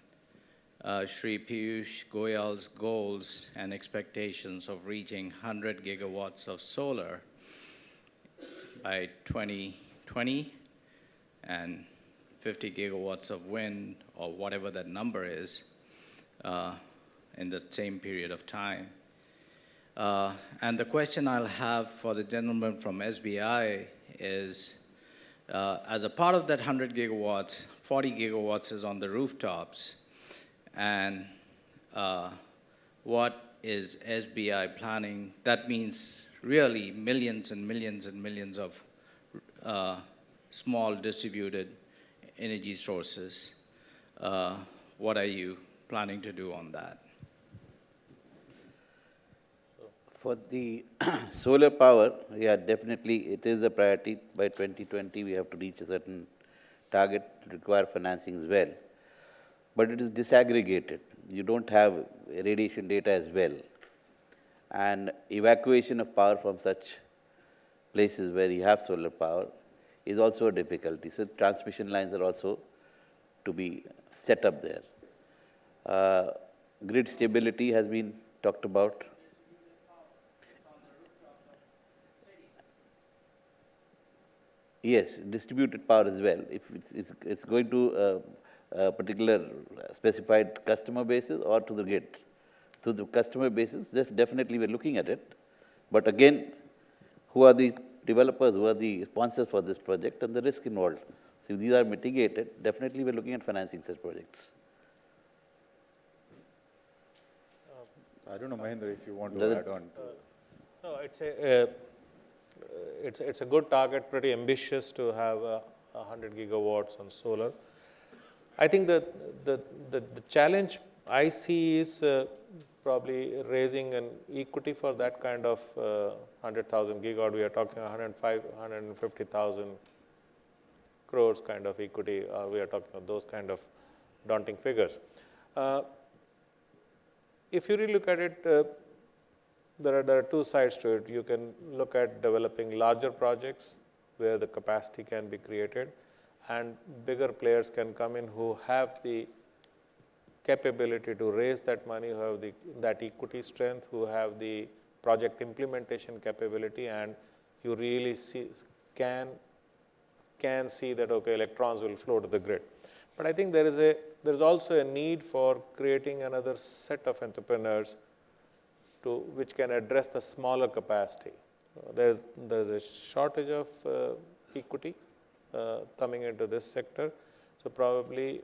Shri Piyush Goyal's goals and expectations of reaching 100 gigawatts of solar by 2020 and 50 gigawatts of wind, or whatever that number is, in the same period of time. And the question I'll have for the gentleman from SBI is, as a part of that 100 gigawatts, 40 gigawatts is on the rooftops, And what is SBI planning? That means really millions and millions and millions of small distributed energy sources. What are you planning to do on that? For the solar power, yeah, definitely it is a priority. By 2020, we have to reach a certain target, require financing as well. But it is disaggregated. You don't have radiation data as well. And evacuation of power from such places where you have solar power is also a difficulty. So transmission lines are also to be set up there. Grid stability has been talked about. Yes, distributed power as well. If it's going to a particular specified customer basis or to the grid. To the customer basis, definitely we're looking at it. But again, who are the developers, who are the sponsors for this project and the risk involved? So if these are mitigated, definitely we're looking at financing such projects. I don't know, Mahendra, if you want to add on. No, it's a good target, pretty ambitious to have 100 gigawatts on solar. I think that the challenge I see is probably raising an equity for that kind of 100,000 gigawatt. We are talking 150,000 crores kind of equity. We are talking of those kind of daunting figures. If you really look at it, there are two sides to it. You can look at developing larger projects where the capacity can be created and bigger players can come in who have the capability to raise that money, who have that equity strength, who have the project implementation capability, and you really can see that, okay, electrons will flow to the grid. But I think there is also a need for creating another set of entrepreneurs which can address the smaller capacity. There's a shortage of equity coming into this sector. So probably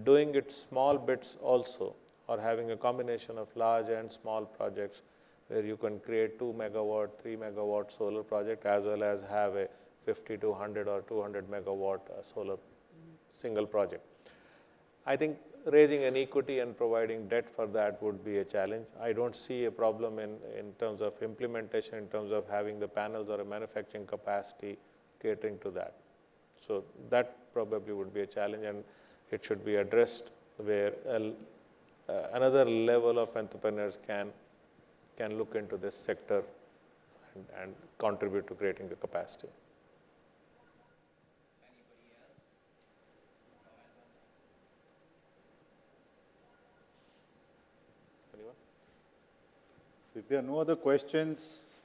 doing it small bits also, or having a combination of large and small projects where you can create 2 megawatt, 3 megawatt solar project as well as have a 50 to 100 or 200 megawatt solar single project. I think raising an equity and providing debt for that would be a challenge. I don't see a problem in terms of implementation, in terms of having the panels or a manufacturing capacity catering to that. So that probably would be a challenge, and it should be addressed where another level of entrepreneurs can look into this sector and contribute to creating the capacity. So if there are no other questions,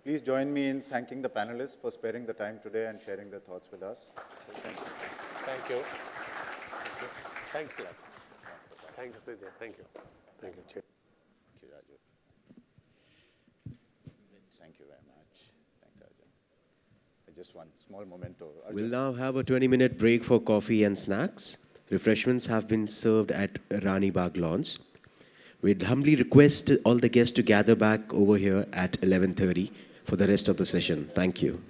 please join me in thanking the panelists for sparing the time today and sharing their thoughts with us. Thank you. Thank you. Thanks a lot. Thanks, Sridhar. Thank you. Thank you, Chair. Thank you, Raju. Thank you very much. Thanks, Raju. Just one small memento. We'll now have a 20-minute break for coffee and snacks. Refreshments have been served at Rani Bagh Lawns. We'd humbly request all the guests to gather back over here at 11:30 for the rest of the session. Thank you.